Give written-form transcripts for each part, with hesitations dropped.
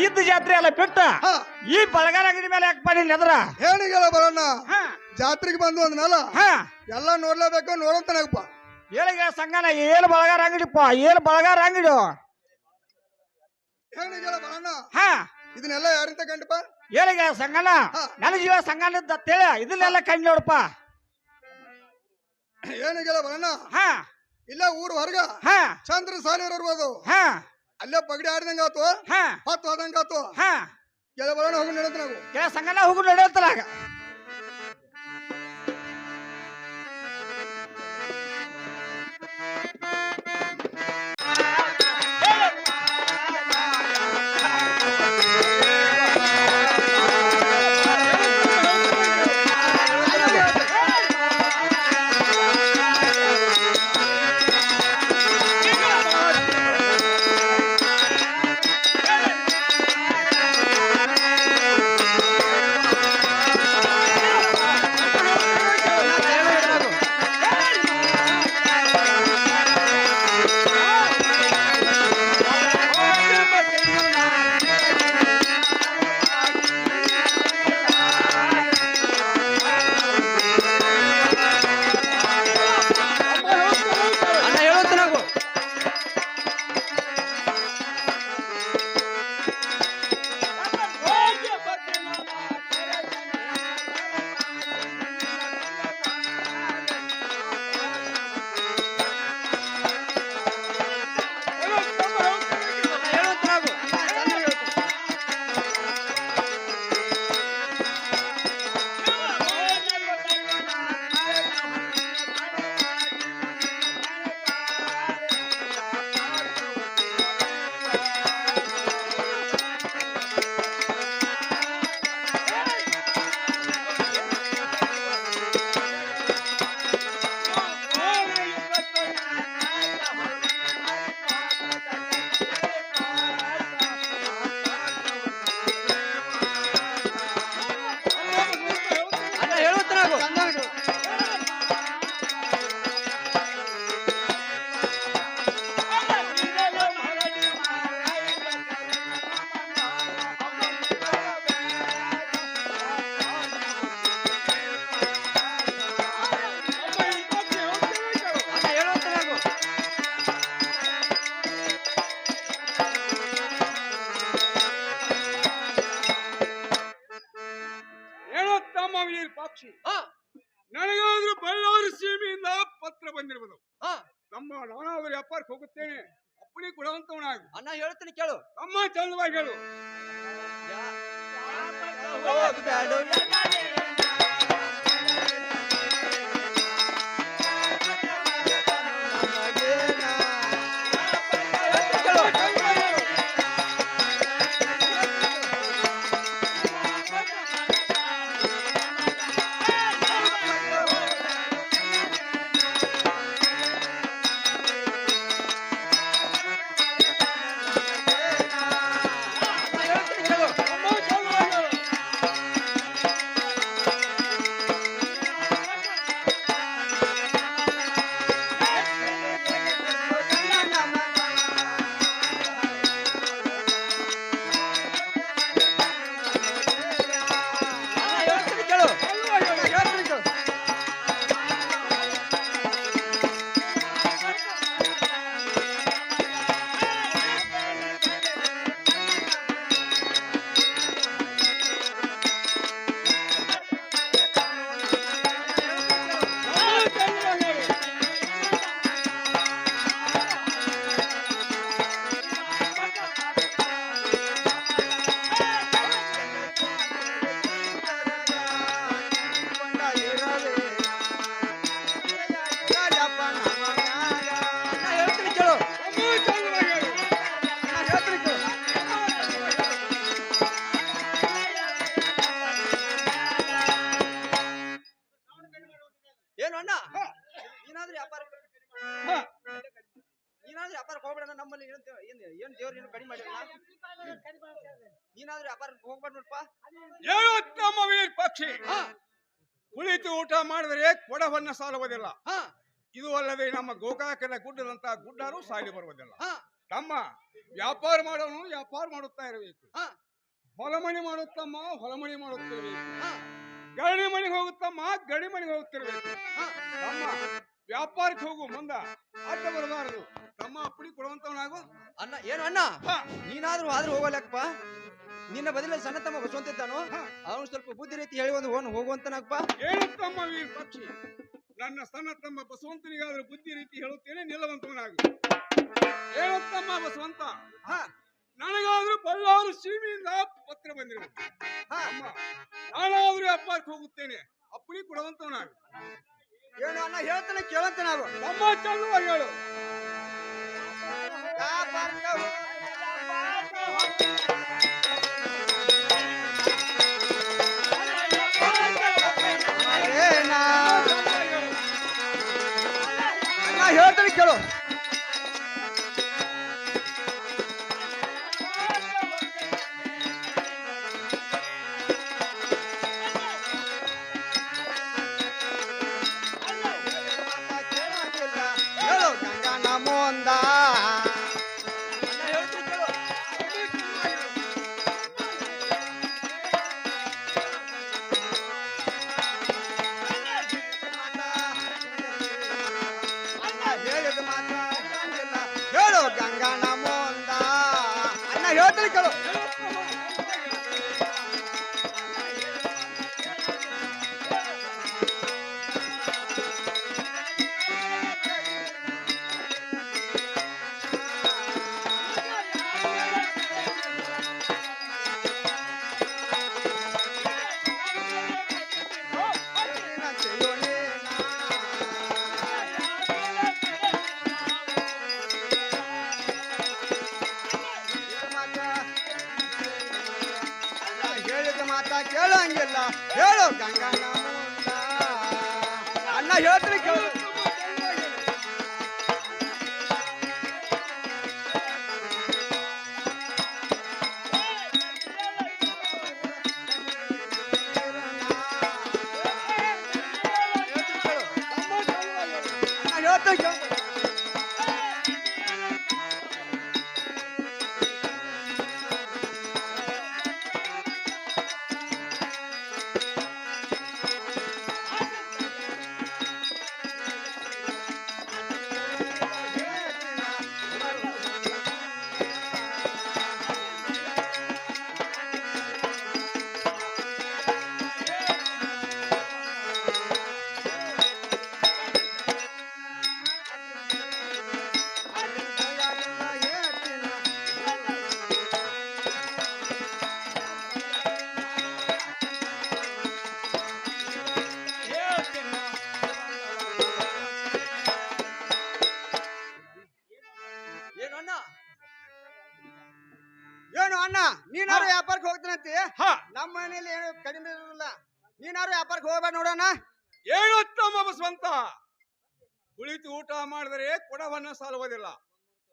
ಇದ್ದ ಜಾತ್ರೆ ಎಲ್ಲ ಬಿಟ್ಟ ಈ ಬಳಗಾರ ಅಂಗಡಿ ಮೇಲೆ ಯಾಕೆ ಮಾಡಿ ನೆದ್ರ ಏನಿಗೆಲ್ಲ ಬರೋಣ ಜಾತ್ರೆಗೆ ಬಂದು ಅಂದ್ನಲ್ಲ ಎಲ್ಲ ನೋಡ್ಲೇಬೇಕು ನೋಡಂತನಪ್ಪ ಏಳಿಗೆ ಸಂಗನ ಏಳು ಬಳಗಾರ ಅಂಗಡಿಪ್ಪ ಏಳು ಬಳಗಾರ ಅಂಗಡಿ ಏನಿಗೆಲ್ಲ ಬರೋಣ ಹಾ ಇದನ್ನೆಲ್ಲ ಯಾರಿಂದ ಕಂಡಪ್ಪ ಏಳಿಗೆ ಸಂಗನ ನನ್ನ ಜೀವ ಸಂಗನ ಇದ್ದ ಇದನ್ನೆಲ್ಲ ಕಂಡು ನೋಡಪ್ಪ ಏನಿಗೆಲ್ಲ ಬರೋಣ ಹಾ ಇಲ್ಲ ಊರು ಹೊರಗ ಚಂದ್ರ ಸಾಲಿಯರ್ ಇರ್ಬೋದು ಅಲ್ಲೇ ಪಗಡಿ ಆಡ್ದಂಗ ಆತು ಹೊತ್ತು ಹೋದಂಗ ಆತು ಕೆಲ ಬರೋಣ ಹೋಗಿ ನಡೆದ ನಾವು ಕೆಲ ಸಂಗನ ಹೋಗಿ ನಡೆಯುತ್ತಲಾಗ ನನಗಾದ್ರೂ ಬಳ್ಳಾರಿ ಸೀಮೆಯಿಂದ ಪತ್ರ ಬಂದಿರಬಹುದು ನಮ್ಮ ನಾನಾದ್ರೂ ವ್ಯಾಪಾರಕ್ಕೆ ಹೋಗುತ್ತೇನೆ ಅಪ್ಪಣೆ ಕೊಡುವಂತವನಾಗು ಅಣ್ಣ ಹೇಳ್ತೀನಿ ಕೇಳು ಅಮ್ಮ ಚಂದವಾಗಿ ಹೇಳು ಪಕ್ಷಿ ಕುಳಿತು ಊಟ ಮಾಡಿದರೆ ಕೊಡವನ್ನ ಸಾಲುವುದಿಲ್ಲ. ಇದು ಅಲ್ಲದೆ ನಮ್ಮ ಗೋಕಾಕದ ಗುಡ್ಡದಂತ ಗುಡ್ಡರು ಸಾಲಿ ಬರುವುದಿಲ್ಲ. ತಮ್ಮ ವ್ಯಾಪಾರ ಮಾಡೋನು ವ್ಯಾಪಾರ ಮಾಡುತ್ತಾ ಇರಬೇಕು. ಹೊಲಮಣಿ ಮಾಡುತ್ತಮ್ಮ ಹೊಲಮಣಿ ಮಾಡುತ್ತಿರಬೇಕು. ಗರಡಿ ಮನೆಗೆ ಹೋಗುತ್ತಮ್ಮ ಗಡಿ ಮನೆಗೆ ಹೋಗುತ್ತಿರಬೇಕು. ತಮ್ಮ ವ್ಯಾಪಾರಕ್ಕೆ ಹೋಗು ಮುಂದ ಅಡ್ಡ ಬರಬಾರದು. ತಮ್ಮ ಅಪ್ಪಡಿ ಕೊಡುವಂತವನಾಗು. ಅಣ್ಣ ಏನು ಅಣ್ಣ ನೀನಾದ್ರೂ ಆದ್ರೂ ಹೋಗಲ್ಲಕ್ಕಪ್ಪ. ನಿನ್ನ ಬದಲಲ್ಲಿ ಸಣ್ಣ ತಮ್ಮ ಬಸವಂತ ಇದ್ದಾನು, ಅವನು ಸ್ವಲ್ಪ ಬುದ್ಧಿ ರೀತಿ ಹೇಳಿ ಒಂದು ಹೋಗುವಂತನಪ್ಪ. ಹೇಳುತ್ತಮ್ಮ ವೀರ ಪಕ್ಷಿ, ನನ್ನ ಸಣ್ಣ ತಮ್ಮ ಬಸವಂತನಿಗಾದ್ರೂ ಬುದ್ಧಿ ರೀತಿ ಹೇಳುತ್ತೇನೆ, ನಿಲ್ಲುವಂತವನಾಗು. ಹೇಳುತ್ತಮ್ಮ ಬಸವಂತ, ನನಗಾದ್ರೂ ಬಳ್ಳಾರು ಸೀಮೆಯಿಂದ ಪತ್ರ ಬಂದಿರುವುದು. ನಾನಾದ್ರೂ ವ್ಯಾಪಾರಕ್ಕೆ ಹೋಗುತ್ತೇನೆ, ಅಪ್ಪಡಿ ಕೊಡುವಂತವನಾಗು. ಏನು ಅಣ್ಣ ಹೇಳ್ತಾನೆ ಕೇಳಂತ ನಾವು ತಮ್ಮ ಚಂದವಾಗಿ ಹೇಳು. ಹೇಳ್ತಾನೆ ಕೇಳು. ಕೇಳಂಗಿಲ್ಲ ಹೇಳು ಗಂಗಣ್ಣ ಅಣ್ಣ ಹೇಳ್ತೀನಿ ಕೇಳು. ಏನು ಅಣ್ಣ ನೀನಾರು ವ್ಯಾಪಾರಕ್ಕೆ ಹೋಗ್ತಾನಂತಿ, ನಮ್ಮ ಮನೇಲಿ ಏನು ಕಡಿಮೆ ಇರೋದಿಲ್ಲ, ನೀನಾರು ವ್ಯಾಪಾರಕ್ಕೆ ಹೋಗ್ಬೇಡ ನೋಡೋಣ. ಹೇಳುತ್ತಮ್ಮ ಬಸವಂತ, ಕುಳಿತು ಊಟ ಮಾಡಿದರೆ ಕೊಡವನ್ನ ಸಾಲುವುದಿಲ್ಲ.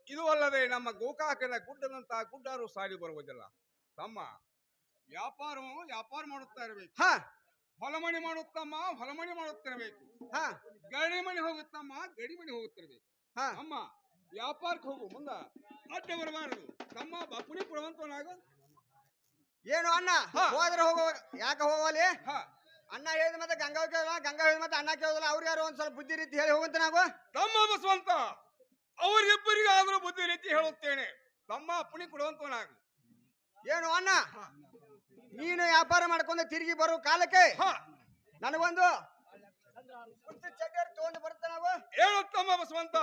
ಇದು ಅಲ್ಲದೆ ನಮ್ಮ ಗೋಕಾಕನ ಗುಡ್ಡದಂತ ಗುಡ್ಡಾರು ಸಾಲಿ ಬರುವುದಿಲ್ಲ. ತಮ್ಮ ವ್ಯಾಪಾರ ಮಾಡುತ್ತಾ ಇರಬೇಕು. ಹೊಲಮಣಿ ಮಾಡುತ್ತಮ್ಮ ಹೊಲಮಣಿ ಮಾಡುತ್ತಿರಬೇಕು. ಗಡಿ ಮನೆ ಹೋಗುತ್ತಮ್ಮ ಗಡಿ ಮನೆ ಹೋಗುತ್ತಿರಬೇಕು. ಅಮ್ಮ ವ್ಯಾಪಾರಕ್ಕೆ ಹೋಗು ಮುಂದ ಅಡ್ಡ ಬರಬಾರದು. ತಮ್ಮ ಬಪ್ಪುಣಿ ಕೊಡುವಂತವನಾಗು. ಏನು ಅಣ್ಣ ಹೋದ್ರೆ ಹೋಗೋ ಯಾಕೆ ಹೋಗಲಿ? ಅಣ್ಣ ಹೇಳಿದ ಮತ್ತೆ ಗಂಗಾ ಕೇಳೋಲ್ಲ, ಗಂಗಾ ಹೇಳಿದ ಮತ್ತೆ ಅಣ್ಣ ಕೇಳೋದಿಲ್ಲ. ಅವ್ರು ಯಾರು ಒಂದ್ ಸ್ವಲ್ಪ ಬುದ್ಧಿ ರೀತಿ ಹೇಳಿ ಹೋಗುವಂತ ನಾವು. ತಮ್ಮ ಬಸವಂತ, ಅವರಿಬ್ಬರಿಗಾದ್ರೂ ಬುದ್ಧಿ ರೀತಿ ಹೇಳುತ್ತೇನೆ, ತಮ್ಮ ಅಪ್ಪಣಿ ಕೊಡುವಂತವನಾಗು. ಏನು ಅಣ್ಣ ನೀನು ವ್ಯಾಪಾರ ಮಾಡ್ಕೊಂಡು ತಿರುಗಿ ಬರೋ ಕಾಲಕ್ಕೆ ನನಗೊಂದು ತಗೊಂಡು ಬರುತ್ತೆ ನಾವು. ಹೇಳುತ್ತಮ್ಮ ಬಸವಂತ,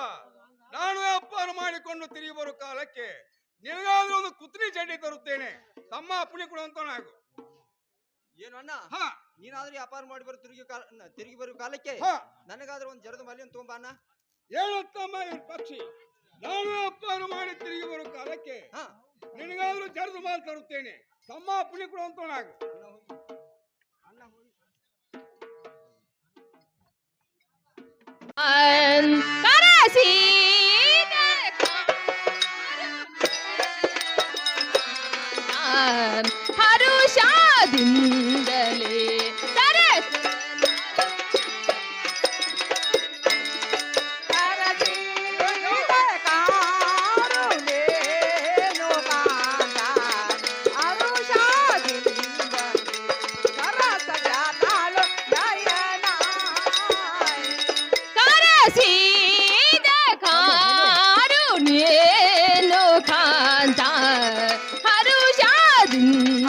ನಾನು ವ್ಯಾಪಾರ ಮಾಡಿಕೊಂಡು ತಿರುಗಿ ಬರೋ ಕಾಲಕ್ಕೆ ನಿನಗಾದ್ರೂ ಒಂದು ಕುತ್ರಿ ಚಡ್ಡಿ ತರುತ್ತೇನೆ, ತಮ್ಮ ಅಪ್ಪಣಿ ಕೊಡುವಂತವನಾಗು. ಏನು ಅಣ್ಣ ನೀನಾದ್ರೂ ವ್ಯಾಪಾರ ಮಾಡಿ ಬರೋ ತಿರುಗಿ ಬರೋ ಕಾಲಕ್ಕೆ ನನಗಾದ್ರೂ ಒಂದು ಜರದ ಮಲ್ಲಿಯನ್ನು ತಗೊಂಬ ಅಣ್ಣ. ಹೇಳುತ್ತಮ್ಮ ಇವ್ರ ಪಕ್ಷಿ, ನಾನು ವ್ಯಾಪಾರ ಮಾಡಿ ತಿರುಗಿ ಬರೋ ಕಾಲಕ್ಕೆ ನಿನಗಾದ್ರೂ ಜರದ ಮಾಲ್ ತರುತ್ತೇನೆ, ತಮ್ಮ ಅಪ್ಪಣಿ ಕೊಡುವಂತವನಾಗು. ಹರುಷದಿಂದಲೇ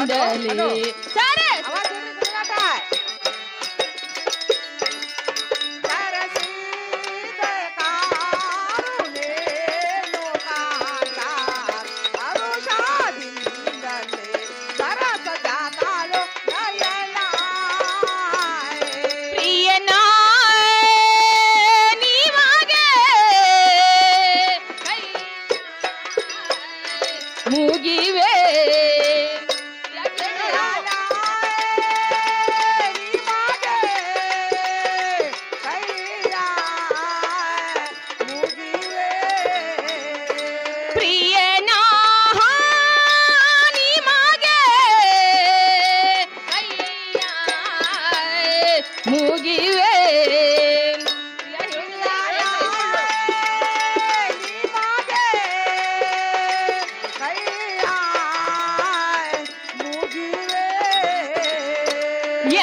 ಸರಿ ಅವಾಗ ಇರ್ರಿ ತಿರ್ಗಾಟ. ಸರಸಿದೆ ಕಾರುಣೇನು ಕಾಂತ, ಹರುಷದಿಂದಲೇ ಸರಸ ಜಾತಾಳು ನಯನ. ಪ್ರಿಯನ ನೀವಾಗೆ ಕೈ ಮುಗಿವೆ ಪ್ರಿಯನ ನಿಮಗೆ ಕೈಯ ಮುಗಿವೆ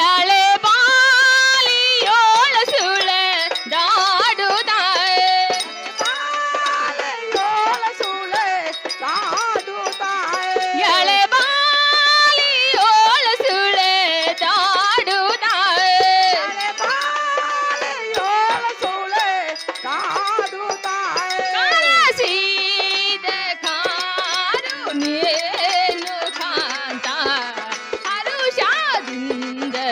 ಎಳೆ ಬಾಲಿಯೋಳ ಸುಳೆ ದಾಡುತ್ತಾಳೆ ಎಳೆ ಬಾಲಿಯೋಳ ಸುಳೆ ದಾಡುತ್ತಾಳೆ ಕನಸಿದ ಕಾರುಣ್ಯೇನು ಕಾಂತ ಹರುಷದಿಂದಲೇ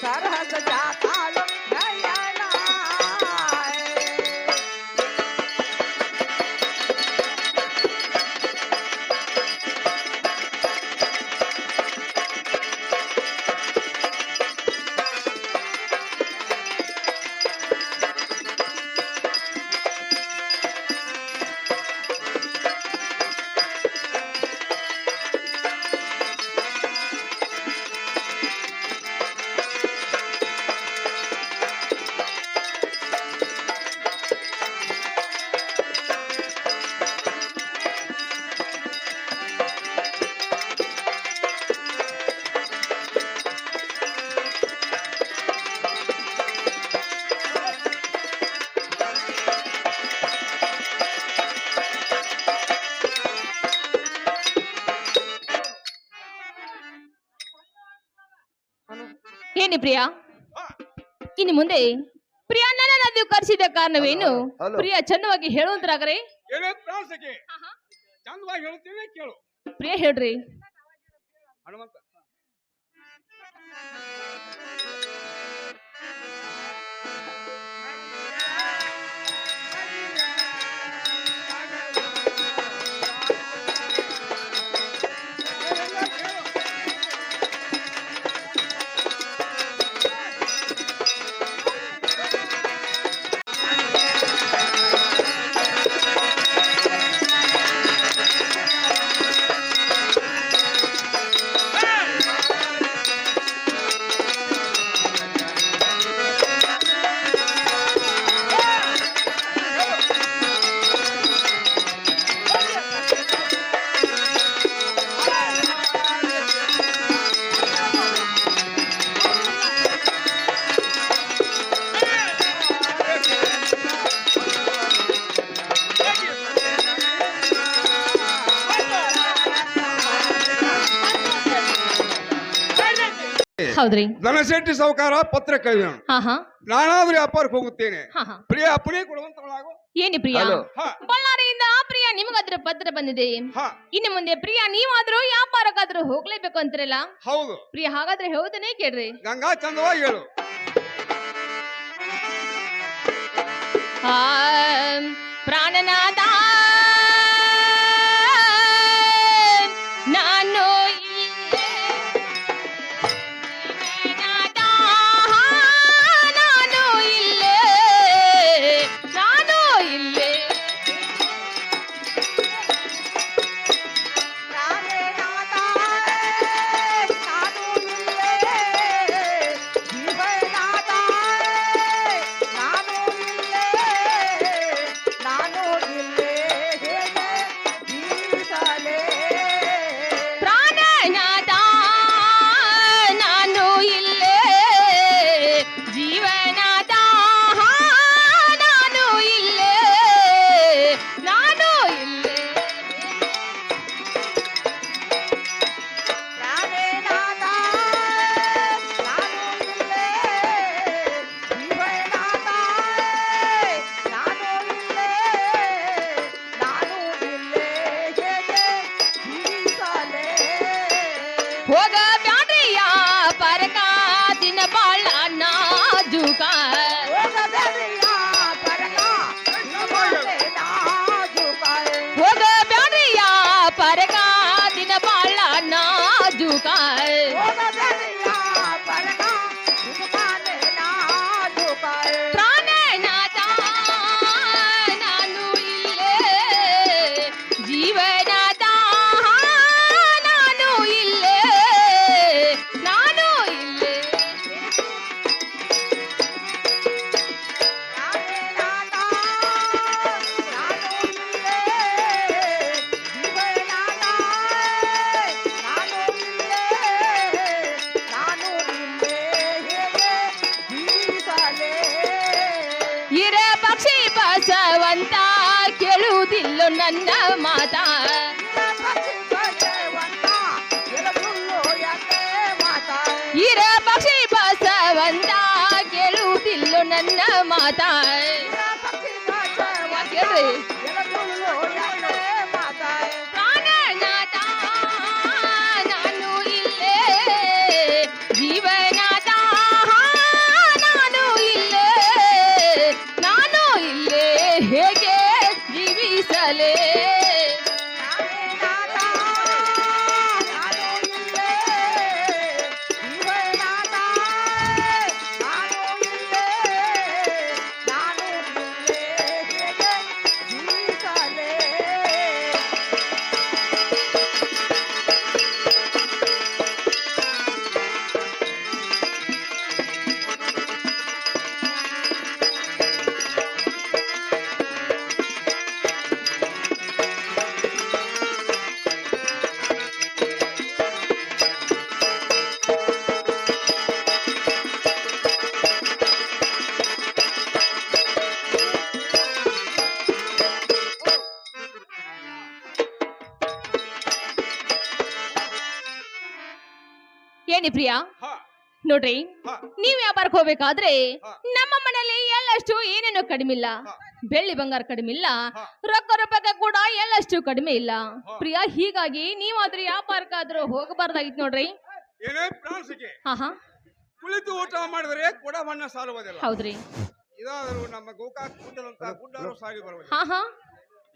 ಸರಸ ಜಾತಾಳು ನಯನ. ಏನಿ ಪ್ರಿಯಾ ಇನ್ನು ಮುಂದೆ ಪ್ರಿಯಾ ನನ್ನನ್ನು ಕರೆಸಿದ ಕಾರಣವೇನು ಪ್ರಿಯಾ ಚಂದವಾಗಿ ಹೇಳುವಂತರಾಗರೆ ಏನೇ ಪ್ರಾಸಕ್ಕೆ ಚಂದವಾಗಿ ಹೇಳ್ತೀನಿ ಕೇಳು. ಪ್ರಿಯಾ ಹೇಳ್ರಿ. ಹನುಮಂತ ಹೌದ್ರಿ. ಧನಶೆಟ್ಟಿ ಸಾಹುಕಾರ ಪತ್ರ ಕೈಯೋಣ. ಹಾ ಹಾ ನಾನಾದ್ರೂ ವ್ಯಾಪಾರಕ್ಕೆ ಹೋಗುತ್ತೇನೆ. ಹಾ ಹಾ ಪ್ರಿಯ ಅಪ್ಪನೇ ಕೊಡುವಂತವಳಾಗು. ಏನಿ ಪ್ರಿಯಾ ಹಾ. ಬಳ್ಳಾರಿಯಿಂದ ಪ್ರಿಯಾ ನಿಮಗಾದ್ರ ಪತ್ರ ಬಂದಿದೆ. ಹಾ. ಇನ್ನು ಮುಂದೆ ಪ್ರಿಯಾ ನೀವಾದ್ರೂ ವ್ಯಾಪಾರಕ್ಕಾದ್ರೂ ಹೋಗ್ಲೇಬೇಕು ಅಂತಿರಲ್ಲ. ಹೌದು. ಪ್ರಿಯಾ ಹಾಗಾದ್ರೆ ಹೇಳ್ತಾನೆ ಕೇಳ್ರಿ. ಗಂಗಾ ಚಂದವಾಗಿ ಹೇಳು. ಪ್ರಾಣನಾಥ ನಾನು ಇಲ್ಲೇ, ಜೀವನಾಥ ನಾನು ಇಲ್ಲೇ, ನಾನು ಇಲ್ಲೇ. ನಾನು ಇಲ್ಲೇ ಪರಕ ದಿನ ಬಾಳ ನಾಜುಕ ಹೋಗಬ್ಯಾಡ್ರಿಯ ಪರಕ ದಿನ ಬಾಳ ನಾಜುಕ ಪ್ರಾಣನಾಥ ನಾನು ಇಲ್ಲೇ ಜೀವನಾಥ ನಾನು ಇಲ್ಲೇ ನಾನು ಇಲ್ಲೇ ಇರ ಪಕ್ಷಿ ಬಸವಂತ ಕೇಳುವುದಿಲ್ಲ ನನ್ನ ಮಾತ ಇರ ಪಕ್ಷಿ ಬಸವಂತ ಕೇಳುವುದಿಲ್ಲ ನನ್ನ ಮಾತ ಕೇಳ್ರಿ ಪ್ರಾಣನಾಥ ನಾನು ಇಲ್ಲೇ ಜೀವನಾಥ ನಾನು ಇಲ್ಲೇ ನಾನು ಇಲ್ಲೇ ಹೇಗೆ ಜೀವಿಸಲೇ ಏನಿ ಪ್ರಿಯಾ ಹ ನೋಡ್ರಿ ಹ ನೀವ್ ವ್ಯಾಪಾರಕ್ಕೆ ಹೋಗ್ಬೇಕಾದ್ರೆ ಹಾ. ನಮ್ಮ ಮನೇಲಿ ಎಲ್ಲಷ್ಟು ಏನೇನು ಕಡಿಮೆ ಇಲ್ಲ ಹಾ. ಬೆಳ್ಳಿ ಬಂಗಾರ ಕಡಿಮೆ ಇಲ್ಲ ಹಾ. ರೊಕ್ಕ ರೂಪಾಯಿ ಕೂಡ ಎಲ್ಲಷ್ಟು ಕಡಿಮೆ ಇಲ್ಲ ಹಾ. ಪ್ರಿಯಾ ಹೀಗಾಗಿ ನೀವಾದ್ರೂ ವ್ಯಾಪಾರಕ್ಕಾದ್ರೂ ಹೋಗಬಾರ್ದಾಗಿತ್ತು ನೋಡ್ರಿ ಏನೇ ಪ್ರಾಣಿಸಿಕೆ ಹಾ ಕುಳಿತು ಊಟ ಮಾಡಿದರೆ ಕೊಡವನ್ನ ಸಾಲುವುದಿಲ್ಲ ಹೌದ್ರಿ ಇದಾದರೂ ನಮ್ಮ ಗೋಕಾಕ್ ಗುಡ್ಡದಂತ ಗುಡ್ಡಾರು ಸಾಗಿ ಬರುವುದಿಲ್ಲ ಹಾ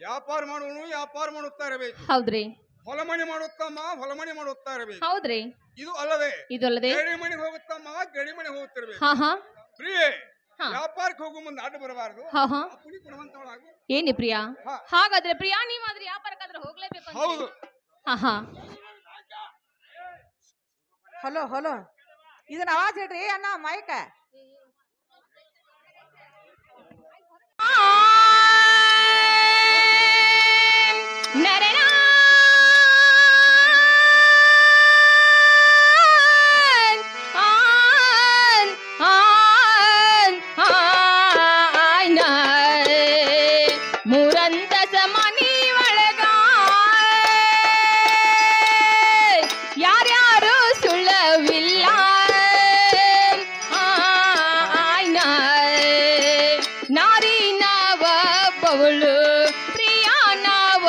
ವ್ಯಾಪಾರ ಮಾಡುವನು ವ್ಯಾಪಾರ ಮಾಡುತ್ತಾ ಇರಬೇಕು ಹೌದ್ರಿ ಹೊಲಮಣಿ ಮಾಡುತ್ತಮ್ಮ ಹೊಲಮಣಿ ಮಾಡುತ್ತಾ ಇರಬೇಕು ಹೌದ್ರಿ ಇದು ಅಲ್ಲದೆ ಇದಲ್ಲದೆ ಗಡಿ ಮನೆಗೆ ಹೋಗುತ್ತಮ್ಮ ಗಡಿ ಮನೆಗೆ ಹೋಗುತ್ತಿರ್ಬೇಕು ಹಾ ಪ್ರಿಯೆ ಹಾ. ವ್ಯಾಪಾರಕ್ಕೆ ಹೋಗೋ ಮುಂದೆ ಅಡ್ಡ ಬರಬಾರದು ಹಾ ಪುಡಿ ಕೊಡುವಂತವಳಾಗು ಏನಿ ಪ್ರಿಯಾ ಹಾ. ಹಾಗಾದ್ರೆ ಪ್ರಿಯಾ ನೀವಾದ್ರೆ ವ್ಯಾಪಾರಕ್ಕಾದ್ರೆ ಹೋಗ್ಲೇಬೇಕು ಅಂತೀರಿ? ಹೌದು ಹಾ ಹಲೋ ಹಲೋ ಇದನ್ನ ಆವಾಜ್ ಹೇಳ್ರಿ ಅಣ್ಣ ಮೈಕ ನರನ ಮೂರಂತ ಸಮನಿ ಒಳಗ ಯಾರ್ಯಾರು ಸುಳ್ಳವಿಲ್ಲ ನಾರಿ ನಾವ ಬವಳು ಪ್ರಿಯಾ ನಾವ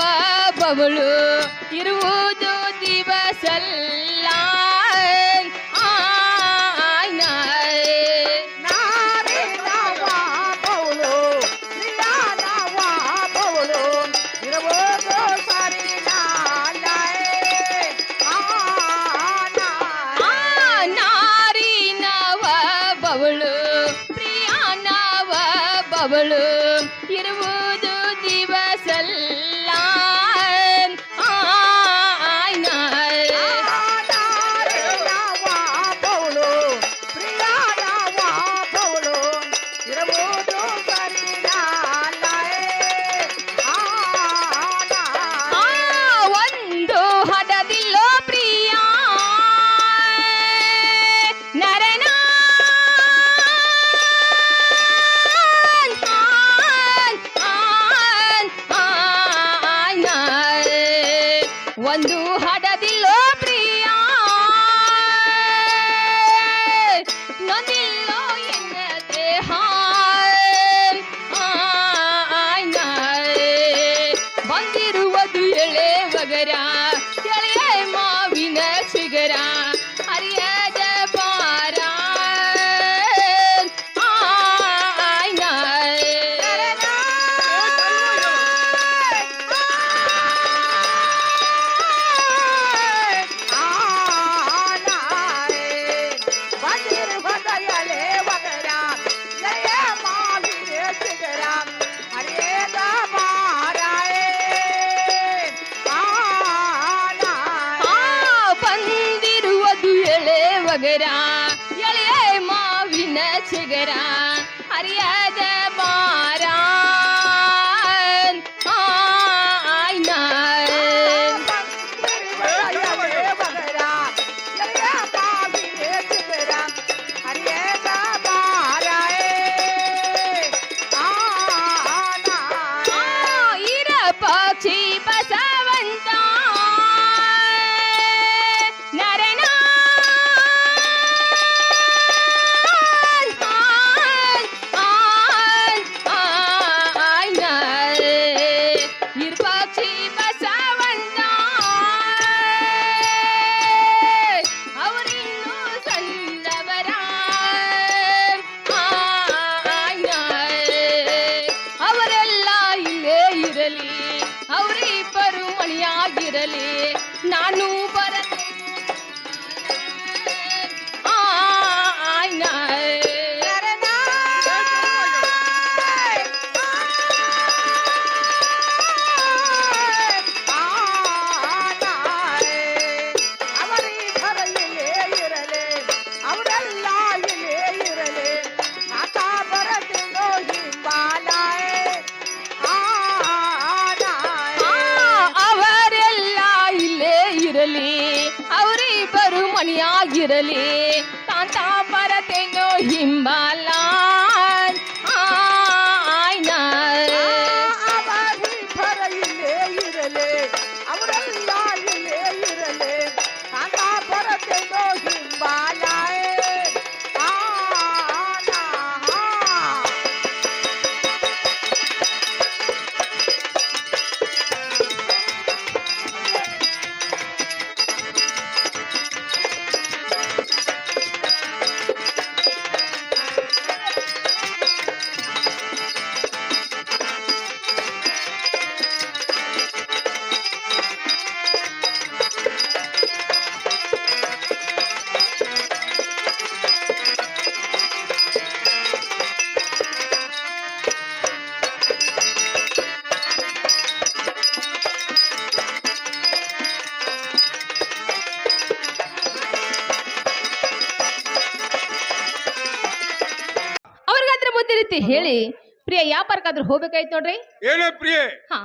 ಬವಳು ಇರುವುದು ದಿವಸಲ್ಲ ನಾರಿ ನಾವ ಬೌಳು ಪ್ರಿಯಾ ನಾವ ಬೌಳು ಇರಬಹುದು ಸರಿ ನಾರಿ ನಾವ ಬವಳು ಪ್ರಿಯಾ ನಾವ ಬವಳು ಇರುವುದು ದಿವಸಲ್ಲ ಬೌಳು ಪ್ರಿಯಾ ನಾವ ಬೌಳು ಇರಬಹುದು ಸರಿ ಒಂದು ಹದದಿಲ್ಲೋ ಪ್ರಿಯ ನರನ ಪಗರ ಎಳೆಯ ಮಾವಿನ ಚಿಗರ ಹರಿಯದ ಬಾರ ಪಕ್ಷಿ ಬಸವಂತ ನರನ ಪಕ್ಷಿ ಬಸವಂತ ಅವರಿನ್ನು ಸಣ್ಣವರ ಅವರೆಲ್ಲ ಇಲ್ಲೇ ಇರಲಿ ಅವರಿಬ್ಬರು ಮಣಿಯಾಗಿರಲಿ ನಾನು ಬರಲಿ ಅವರಿಬ್ಬರು ಮಣಿಯಾಗಿರಲಿ ತಾಂತ ಬರತೇನೋ ಹಿಂಬಾಲ ಇಲ್ಲೇ ಇರಲಿ ಅವರೆಲ್ಲ ಇಲ್ಲೇ ಇರಲಿ ತಾತ ಬರತೇನೋ ಹಿಂಬಾಲ ರೀತಿ ಹೇಳಿ ಪ್ರಿಯ ವ್ಯಾಪಾರಕ್ಕಾದ್ರೂ ಹೋಗ್ಬೇಕಾಯ್ತು ನೋಡ್ರಿ. ಏನೇ ಪ್ರಿಯೆ, ಹಾ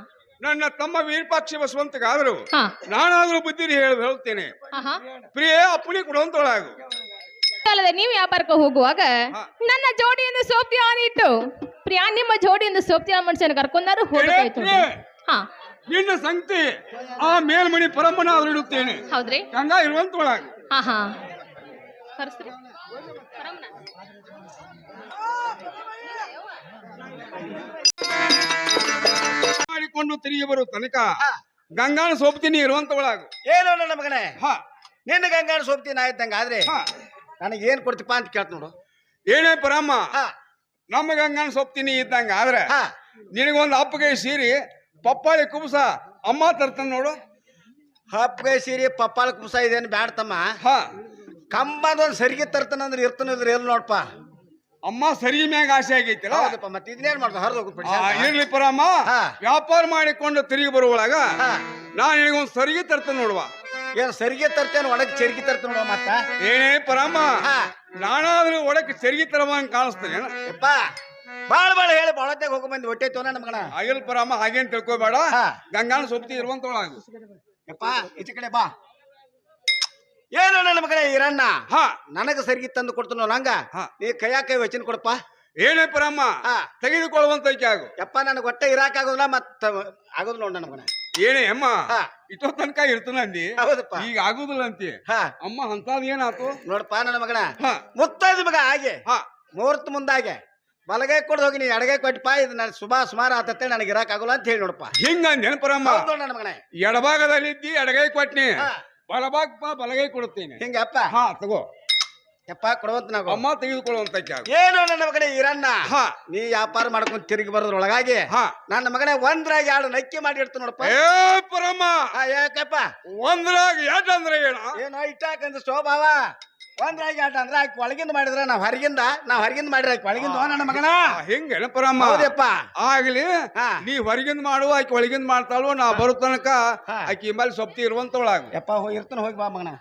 ನನ್ನ ತಮ್ಮ ವೀರಪಾಕ್ಷಿ ಬಸವಂತಗಾದ್ರು ಹಾ ನಾನಾದ್ರೂ ಬುದ್ಧಿ ಹೇಳ್ತೇನೆ. ಪ್ರಿಯೆ ಅಪ್ಪಣಿ ಕೊಡುವಂತೊಳಗು ಅಲ್ಲದೆ ನೀವು ವ್ಯಾಪಾರಕ್ಕೆ ಹೋಗುವಾಗ ನನ್ನ ಜೋಡಿಯಿಂದ ಸೋಪ್ತಿಯಾನಿಟ್ಟು ಪ್ರಿಯ ನಿಮ್ಮ ಜೋಡಿಯಿಂದ ಸೋಪ್ತಿಯ ಮನುಷ್ಯನ ಕರ್ಕೊಂಡಾರು ಹೋಗ್ಬೇಕಾಯ್ತು. ಹಾ ನಿನ್ನ ಸಂಗತಿ ಆ ಮೇಲ್ಮಣಿ ಪರಮ್ಮನಾದ್ರೂ ಇಡುತ್ತೇನೆ. ಹೌದ್ರಿ, ಗಂಗಾ ಇರುವಂತೊಳಗು. ಹಾ ಹಾ ಕರ್ಸ್ರಿ ಮಾಡಿಕೊಂಡು ತಿರುಗಿ ಬರೋ ತನಕ ಗಂಗಾನ ಸೋಪ್ತೀನಿ ಇರುವಂತೊಳಗು. ಏನು ನನ್ನ ಮಗನೇ, ನಿನ್ನ ಗಂಗಾನ ಸೋಪ್ತೀನಿ ಆಯ್ತಂಗ ಆದ್ರೆ ನನಗೆ ಏನ್ ಕೊಡ್ತಿಪ್ಪ ಅಂತ ಕೇಳ್ತ ನೋಡು. ಏನೇ ಪರಮ್ಮ, ನಮ್ಮ ಗಂಗಾನ ಸೋಪ್ತೀನಿ ಇದ್ದಂಗ ಆದ್ರೆ ನಿನಗೊಂದು ಹಪ್ಪಗೆ ಸೀರಿ ಪಪ್ಪಾಳಿ ಕುಬಸ ಅಮ್ಮ ತರ್ತಾನ ನೋಡು. ಹಪ್ಪಗೆ ಸೀರಿ ಪಪ್ಪಾಳಿ ಕುಬಸ ಇದೇನು ಬ್ಯಾಡ ತಮ್ಮ. ಕಂಬದೊಂದು ಸರಿಗೆ ತರ್ತಾನಂದ್ರೆ ಇರ್ತಾನಿದ್ರೆ ಎಲ್ಲಿ ನೋಡಪ್ಪ. ಅಮ್ಮ ಸರಿಗೆ ಮ್ಯಾಗ ಆಸೆ ಆಗೈತಿಲ್ಲ. ಹೌದಪ್ಪ, ಮತ್ತೆ ಇದನ್ನೇನ್ ಮಾಡ್ದ ಹರಿದೋಗ್ಬಿಟ್ಟು ಇರ್ಲಿ ಪರಮ್ಮ, ವ್ಯಾಪಾರ ಮಾಡಿಕೊಂಡು ತಿರುಗಿ ಬರುವೊಳಗ ನಾ ನಿನಗೊಂದು ಸರಿಗೆ ತರ್ತೇನೆ ನೋಡುವ. ಏನ್ ಸರಿಗೆ ತರ್ತೇನೆ ಒಳಗೆ ಚರಿಗೆ ತರ್ತೇನೆ ನೋಡುವ. ಮತ್ತ ಏನೇ ಪರಮ್ಮ, ನಾನಾದ್ರೂ ಒಳಗೆ ಚರಿಗೆ ತರವಂಗ ಕಾಣಿಸ್ತೇನೆ. ಯಪ್ಪ ಬಾಳ ಬಾಳ ಹೇಳಿ ಬಾಳತ್ತಾಗ ಹೋಗ ಬಂದು ಹೊಟ್ಟೆ ತೋನ ನಮ್ಗಣ. ಆಗಿಲ್ ಪರಮ್ಮ, ಹಾಗೇನ್ ತಿಳ್ಕೊಬೇಡ. ಗಂಗಾನ ಸೊಪ್ತಿ ಇರುವಂತೊಳಗು. ಯಪ್ಪ ಈಚೆ ಕಡೆ ಬಾ. ಏನು ನನ್ನ ಮಗನೇ ಈರಣ್ಣ, ನನಗ ಸರಿಗೆ ತಂದು ಕೊಡ್ತಾನೋ ನಂಗ ನೀ ಕೈ ವಚನ ಕೊಡಪ್ಪ. ಏನೇ ಪರಮ್ಮ, ತೆಗೆದುಕೊಳ್ಳುವಂತ ಆಗು. ಯಪ್ಪ ನನಗೆ ಹೊಟ್ಟೆ ಇರಾಕಾಗೋದಿಲ್ಲ, ಮತ್ತ ಆಗೋದು ನೋಡ್ ನನ್ನ ಮಗನ. ಏನೇ ಅಮ್ಮ, ಇಷ್ಟೋ ತನಕ ಇರ್ತಾನ ಅಂದಿ, ಹೌದಪ್ಪ ಈಗ ಆಗುದಿಲ್ಲ ಅಂತಿ. ಅಮ್ಮ ಅಂತದ್ ಏನಾತು ನೋಡಪ್ಪ ನನ್ನ ಮಗನ. ಮುತ್ತೈದ ಮಗ ಹಾಗೆ ಮುಹೂರ್ತ ಮುಂದಾಗೆ ಬಲಗೈ ಕೊಡ್ದು ಹೋಗಿ ನೀ ಎಡಗೈ ಕೊಟ್ಟಪ್ಪ, ಇದು ನನ್ನ ಸುಮಾರು ಆತತ್ತೆ, ನನಗೆ ಇರಾಕಾಗೋಲ್ಲ ಅಂತ ಹೇಳಿ ನೋಡಪ್ಪ. ಹಿಂಗ ನೆನಪರಮ್ಮ, ನನ್ನ ಮಗನೇ ಎಡಭಾಗದಲ್ಲಿ ಇದ್ದಿ ಎಡಗೈ ಕೊಟ್ನಿ, ಬಲಭಾಗ ಬಲಗೈ ಕೊಡುತ್ತೇನೆ. ಹಿಂಗಪ್ಪ ತಗೋ ಯಪ್ಪ ಕೊಡುವಂತ ನಾವು ಅಮ್ಮ ತೆಗೆದುಕೊಳ್ಳುವಂತ. ಏನು ನನ್ನ ಮಗನೇ ಈರಣ್ಣ, ನೀ ವ್ಯಾಪಾರ ಮಾಡ್ಕೊಂಡು ತಿರುಗಿ ಬರೋದ್ರೊಳಗಾಗಿ ನನ್ನ ಮಗನೇ ಒಂದ್ರಾಗ ಎರಡು ನಕ್ಕಿ ಮಾಡಿ ಇಡ್ತು ನೋಡಪ್ಪ. ಏ ಪರಮ್ಮ, ಯಾಕಪ್ಪ ಒಂದ್ರಾಗ ಎರಡು ಅಂದ್ರೆ ಏನೋ ಇಟ್ಟಾಕಂದ್ರೆ ಸ್ವಭಾವ. ಒಂದ್ರಾಗ ಎರಡು ಅಂದ್ರೆ ಆಕಿ ಒಳಗಿಂದ ಮಾಡಿದ್ರ ನಾವ್ ಹೊರಗಿಂದ ಮಾಡಿದ್ರ ಆಕಿ ಒಳಗಿಂದ ನನ್ನ ಮಗನ. ಹಿಂಗ ಪರಮ್ಮ, ಹೌದಪ್ಪ ಆಗ್ಲಿ. ನೀ ಹೊರಗಿಂದ ಮಾಡುವ, ಆಕಿ ಒಳಗಿಂದ ಮಾಡ್ತಾಳು. ನಾ ಬರೋ ತನಕ ಆಕಿ ಮೇಲೆ ಸೊಪ್ತಿ ಇರುವಂತೊಳಗ. ಯಪ್ಪ ಇರ್ತಾನ, ಹೋಗಿ ಬಾ ಮಗನ.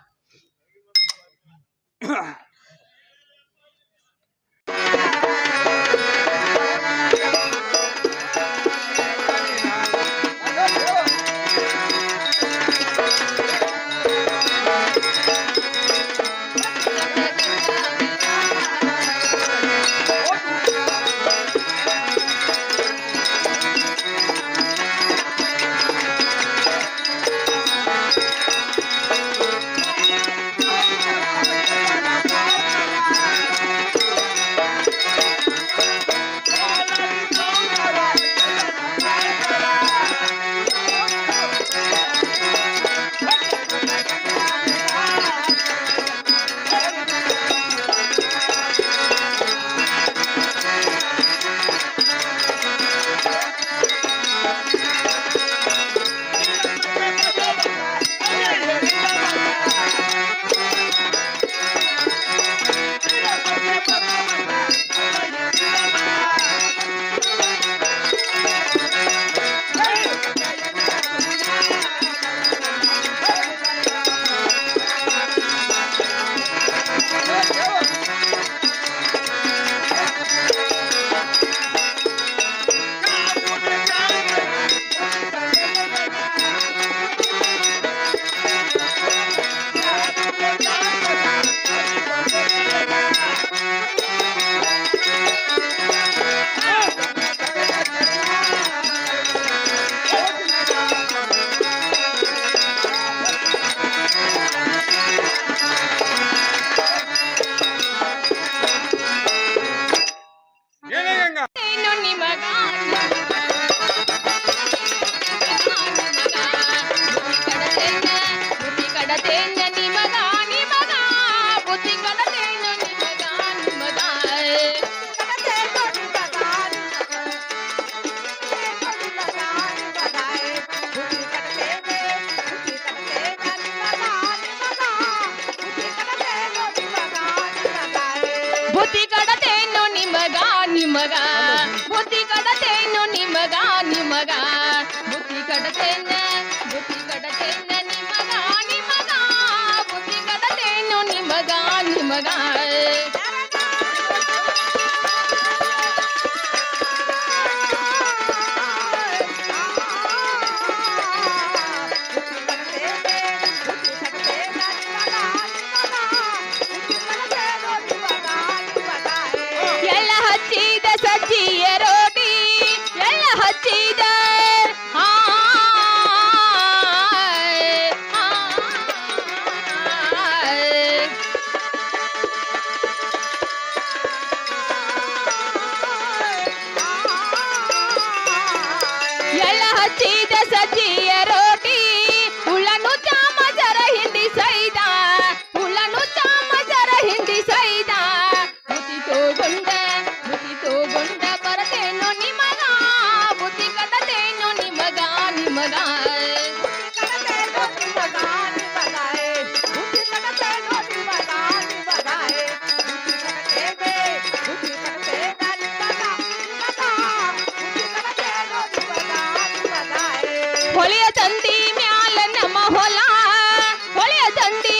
ಬುದ್ಧಿ ಕಡತೇನು ನಿಮಗ ನಿಮಗ ಬುದ್ಧಿ ಕಡತೇನು ನಿಮಗ ನಿಮಗ ಬುದ್ಧಿ ಕಡತೇನ ನಿಮಗ ನಿಮಗ ಬುದ್ಧಿ ಕಡತೇನು ನಿಮಗ ನಿಮಗ ಎಲ್ಲ ಹಚ್ಚಿದ ಸಜ್ಜಿಯ ರೋಟಿ ಎಲ್ಲ ಹಚ್ಚಿದ ಎಲ್ಲ ಹಚ್ಚಿದ ಸಜ್ಜಿಯ ರೋಟಿ ಉಳ್ಳನು ಚಾಮಚರ ಹಿಂಡಿ ಸೈದ ಉಳ್ಳನು ಚಾಮಚರ ಹಿಂಡಿ ಸೈದ ಬುದ್ಧಿ ತೋಗೊಂಡ ಬರತೇನು ನಿಮಗ ಬುದ್ಧಿ ಕಡತೇನು ನಿಮಗ ನಿಮಗ ಹೊಳೆಯ ತಂದಿ ಮ್ಯಾಲ ನಮ್ಮ ಹೊಲ ಹೊಳೆಯ ತಂದಿ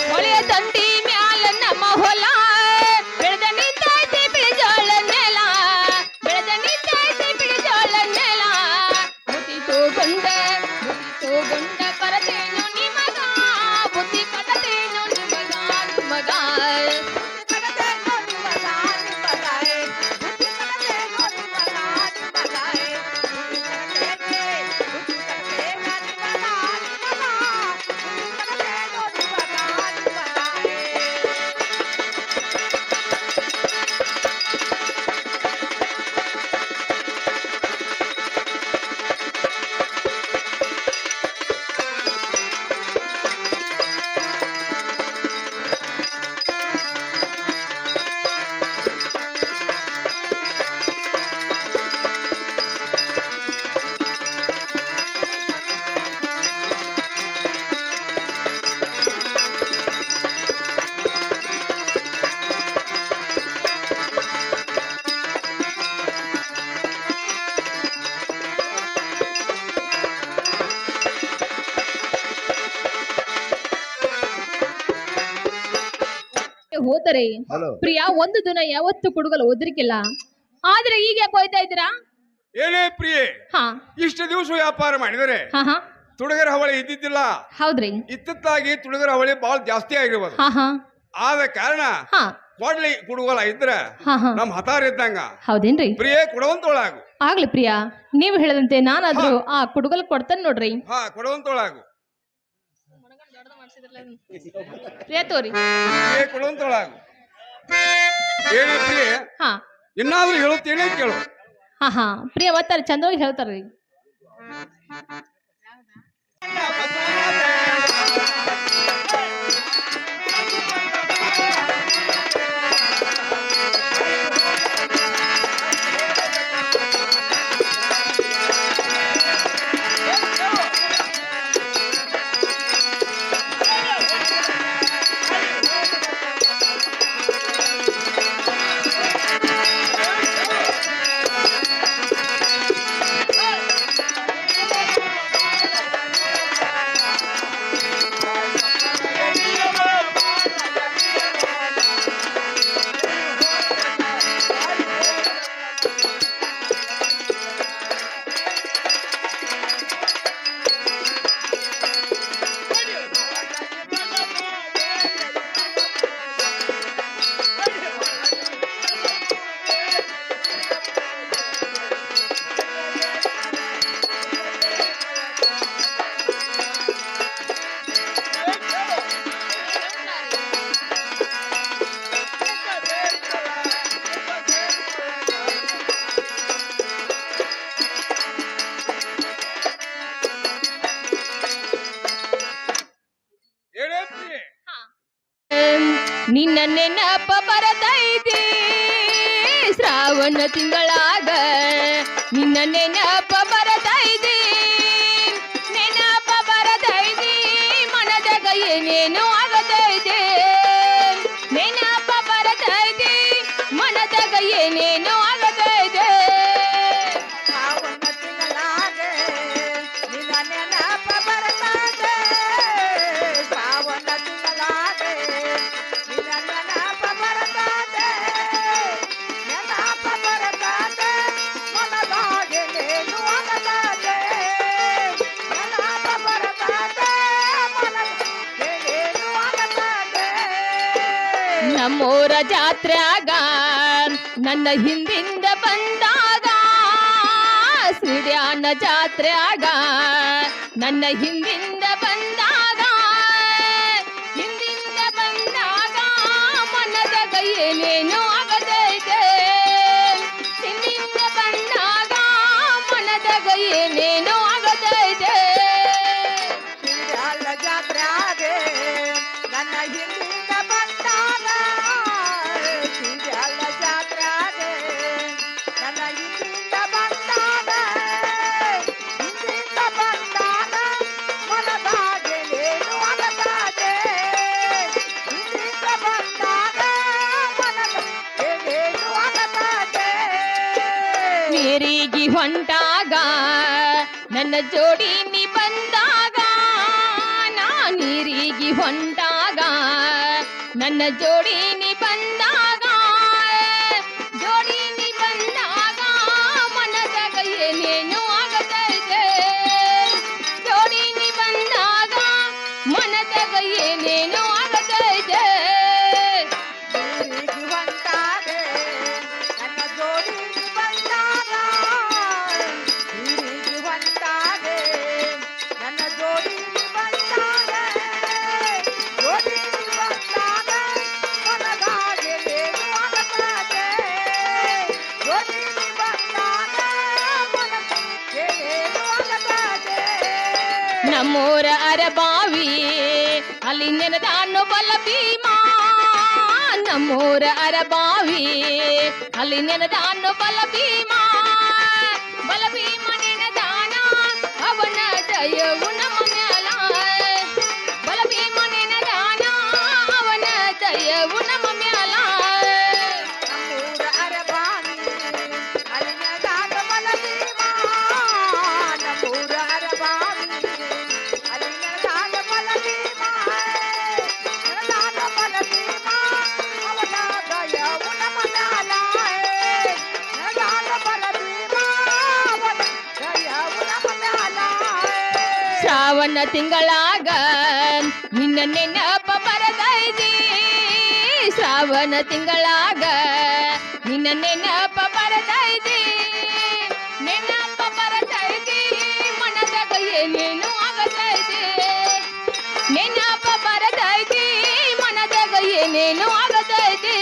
ಹೊಳೆಯ ತಂದಿ ಮ್ಯಾಲ ನಮ್ಮ ಹೊಲ ಬೆಳೆದ ನಿಂತೈತಿ ಬಿಳಿಜೋಳ ನೆಲ ಬೆಳೆದ ನಿಂತೈತಿ ಬಿಳಿಜೋಳ ನೆಲ ಬುದ್ಧಿ ತೋಗೊಂಡ ಬರತೇನು ನಿಮಗ ಬುದ್ಧಿ ಕಡತೇನು ನಿಮಗ ನಿಮಗ ಹೋದರೆ ಪ್ರಿಯ ಒಂದು ದಿನ ಯಾವತ್ತು ಕುಡುಗಲು ಒದರಿಕಿಲ್ಲ. ಆದ್ರೆ ಈಗ ಯಾಕೆ ಹೋಯ್ತಾ ಇದ್ದೀರಾ? ಏನೇ ಪ್ರಿಯೆ, ಹಾ ಇಷ್ಟು ದಿವಸ ವ್ಯಾಪಾರ ಮಾಡಿದರೆ ಹಾ ಹಾ ತುಡುಗರ ಹವಳಿ ಇದ್ದಿದ್ದಿಲ್ಲ. ಹೌದ್ರಿ. ಇತ್ತಿತ್ತಾಗಿ ತುಡುಗರ ಹವಳಿ ಬಹಳ ಜಾಸ್ತಿ ಆಗಿರ್ಬೋದು. ಹಾ ಹಾ ಆದ ಕಾರಣ ಹಾ ಕೊಡ್ಲಿ ಕುಡುಗಲ ಇದ್ರ ಹಾ ಹಾ ನಮ್ ಹತಾರ ಇದ್ದಂಗ. ಹೌದೇನ್ರಿ? ಪ್ರಿಯೆ ಕೊಡುವಂತೊಳಾಗು. ಆಗ್ಲಿ ಪ್ರಿಯಾ, ನೀವು ಹೇಳದಂತೆ ನಾನಾದ್ರೂ ಆ ಕುಡುಗಲ್ ಕೊಡ್ತೇನೆ ನೋಡ್ರಿ. ಹಾ, ಕೊಡುವಂತೊಳಾಗು. ಪ್ರಿಯಾ ತೋರಿ. ಪ್ರಿಯೆ ಕೊಡುವಂತೊಳಾಗು. ಏನೇ ಪ್ರಿಯೆ, ಹಾ ಇನ್ನಾದ್ರೂ ಹೇಳುತ್ತೇನೆ ಕೇಳು. ಹಾ ಹಾ ಪ್ರಿಯ ಒತ್ತಾರೆ, ಚಂದವಾಗಿ ಹೇಳ್ತಾರ್ರಿ. ನಿನ್ನ ನೆನಪ ಬರತೈತಿ ಶ್ರಾವಣ ತಿಂಗಳಾಗ, ನಿನ್ನ ನೆನಪ ಬರತೈತಿ, ನೆನಪ ಬರತೈತಿ, ಮನದಾಗ ಏನೇನು ಆಗತೈತಿ, ನೆನಪ ಬರತೈತಿ, ಮನದಾಗ ಏನೇನು ಆಗತೈತಿ. ಶ್ರಾವಣ ತಿಂಗಳಾಗ ನಿನ್ನ ನೆನಪ ಬರ್ತದೆ, ಶ್ರಾವಣ ತಿಂಗಳಾಗ ನಿನ್ನ ನೆನಪ ಬರ್ತದೆ, ನೆನಪ ಬರ್ತದೆ, ಮನದಾಗೇನೇನು ಆಗತದೆ, ನೆನಪ ಬರ್ತದೆ, ಮನದಾಗೇನೇನು ಆಗತದೆ. ನಮ್ಮೂರ ಜಾತ್ರ್ಯಾಗ ನನ್ನ ಹಿಂದಿಂದ ಬಂದಾಗ, ಸಿಡ್ಯಾನ ಜಾತ್ರ್ಯಾಗ ನನ್ನ ಹಿಂದಿಂದ ಬಂದಾಗ, ಹಿಂದಿಂದ ಬಂದಾಗ ಮನದಾಗ ಏನೇನು ಆಗದೈತೆ, ಹಿಂದಿಂದ ಬಂದಾಗ ಮನದಾಗ ಏನೇನು ಆಗದೈತೆ. ಸಿರಿಯಾಳ ಜಾತ್ರ್ಯಾಗ ನನ್ನ ಹಿಂದಿಂದ ಬಂದಾಗ, ಸಿರಿಯಾಳ ಜಾತ್ರ್ಯಾಗ ನನ್ನ ಹಿಂದಿಂದ ಬಂದಾಗ, ಹಿಂದಿಂದ ಬಂದಾಗ ಮನದಾಗೇನೇನು ಆಗತದೆ, ಹಿಂದಿಂದ ಬಂದಾಗ ಮನದಾಗೇನೇನು ಆಗತದೆ. ನೀರಿಗೆ ಹೊಂಟಾಗ ನನ್ನ ಜೋಡಿ ನೀ ಬಂದಾಗ, ನಾ ನೀರಿಗೆ ಹೊಂಟಾಗ ನನ್ನ ಜೋಡಿ ನೀ ಬಂದಾಗ, ಜೋಡಿ ನೀ ಬಂದಾಗ ಮನದಾಗ ಏನೇನು ಆಗತೈತೆ, ಜೋಡಿ ನೀ ಬಂದಾಗ ಮನದಾಗ ಏನೇನು ಆಗತೈತೆ. ನೀರಿಗೆ ಹೊಂಟಾದೆ ನನ್ನ ಜೋಡಿ ಬಂದಾಗ, ನೀರಿಗೆ ಹೊಂಟಾದೆ ನನ್ನ ಜೋಡಿ ಬಂದಾಗ, ಜೋಡಿ ಬಂದಾಗ ಮನದಾಗೇನೇನು ಆಗತದೆ, ಜೋಡಿ ಬಂದಾಗ ಮನದಾಗೇನೇನು ಆಗತದೆ. ನಮ್ಮೂರ ಅರಬಾವಿ ಅಲ್ಲಿ ನೆನೆದಾನು ಬಲ ಭೀಮಾ, ನಮ್ಮೂರ ಅರಬಾವಿ ಅಲ್ಲಿ ನೆನೆದಾನು ಬಲ ಭೀಮಾ, ಬಲ ಭೀಮ ನೆನೆದಾನ ಅವನ ದಯವು ನಮ್ಮ ಮ್ಯಾಲ, ಬಲ ಭೀಮ ನೆನೆದಾನ ಅವನ ದಯವು ನಮ್ಮ ಮ್ಯಾಲ. ನಮ್ಮೂರ ಅರಬಾವಿ ಅಲ್ಲಿನದಾನ ಬಲ ಭೀಮ, ನಮ್ಮೂರ ಅರಬಾವಿ ಅಲ್ಲಿನದಾನ ಬಲ ಭೀಮ, ನೆನೆದಾನ ಬಲ ಭೀಮ ಶ್ರಾವಣ ತಿಂಗಳಾಗ ನಿನ್ನ ನೆನಪ ಬರದೈತಿ ಶ್ರಾವಣ ತಿಂಗಳಾಗ ನಿನ್ನ ನೆನಪ ಬರದೈತಿ ನೆನಪ ಬರದೈತಿ ಮನದಾಗ ಏನೇನು ಆಗತೈತಿ ನೆನಪ ಬರದೈತಿ ಮನದಾಗ ಏನೇನು ಆಗತೈತಿ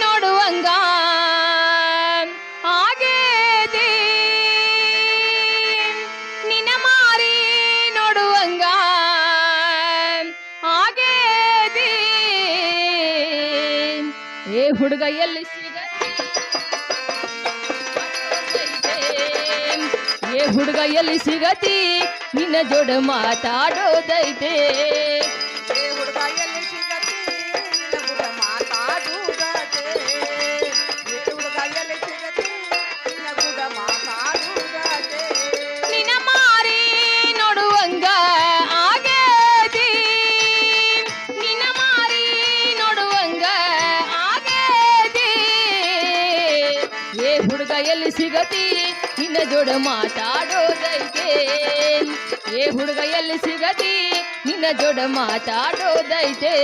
ನೋಡುವಂಗ ಆಗೇತಿ ನಿನ್ನ ಮಾರಿ ನೋಡುವಂಗ ಆಗೇತಿ ಏ ಹುಡುಗ ಎಲ್ಲಿ ಏ ಹುಡುಗ ಎಲ್ಲಿ ಸಿಗತಿ ನಿನ್ನ ಜೋಡ ಮಾತಾಡೋದೈತೆ ನಿನ್ನ ಮಾರಿ ನೋಡುವಂಗ ಆಗೇತಿ ನಿನ್ನ ಮಾರಿ ನೋಡುವಂಗ ಆಗೇತಿ ಏ ಹುಡುಗ ಎಲ್ಲಿ ಸಿಗತಿ ನಿನ್ನ ಜೋಡ ಮಾತಾಡೋದೈತೆ ಏ ಹುಡುಗ ಎಲ್ಲಿ ಸಿಗತಿ ನಿನ್ನ ಜೋಡ ಮಾತಾಡೋದೈತೆ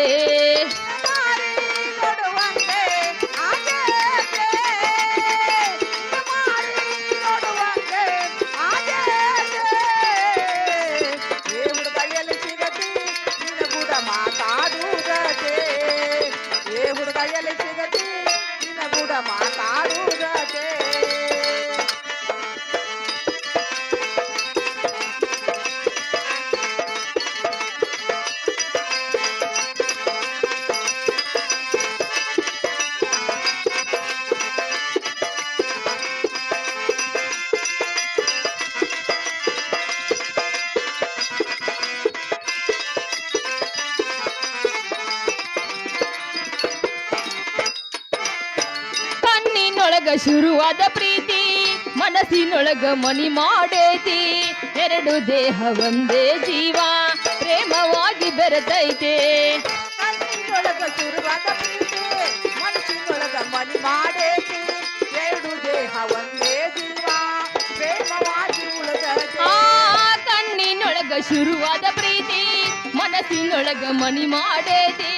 ಕಣ್ಣಿನೊಳಗ ಶುರುವಾದ ಪ್ರೀತಿ ಮನಸ್ಸಿನೊಳಗ ಮನಿ ಮಾಡೇತಿ ಎರಡು ದೇಹ ಒಂದೇ ಜೀವ ಪ್ರೇಮವಾಗಿ ಬೆರೆತೈತೆ ಕಣ್ಣಿನೊಳಗ ಶುರುವಾದ ಪ್ರೀತಿ ಮನಸ್ಸಿನೊಳಗ ಮನಿ ಮಾಡೇತಿ ಎರಡು ದೇಹ ಒಂದೇ ಜೀವ ಪ್ರೇಮವಾಗಿ ಉಳಿದೈತೆ ಕಣ್ಣಿನೊಳಗ ಶುರುವಾದ ಪ್ರೀತಿ ಮನಸ್ಸಿನೊಳಗ ಮನಿ ಮಾಡೇತಿ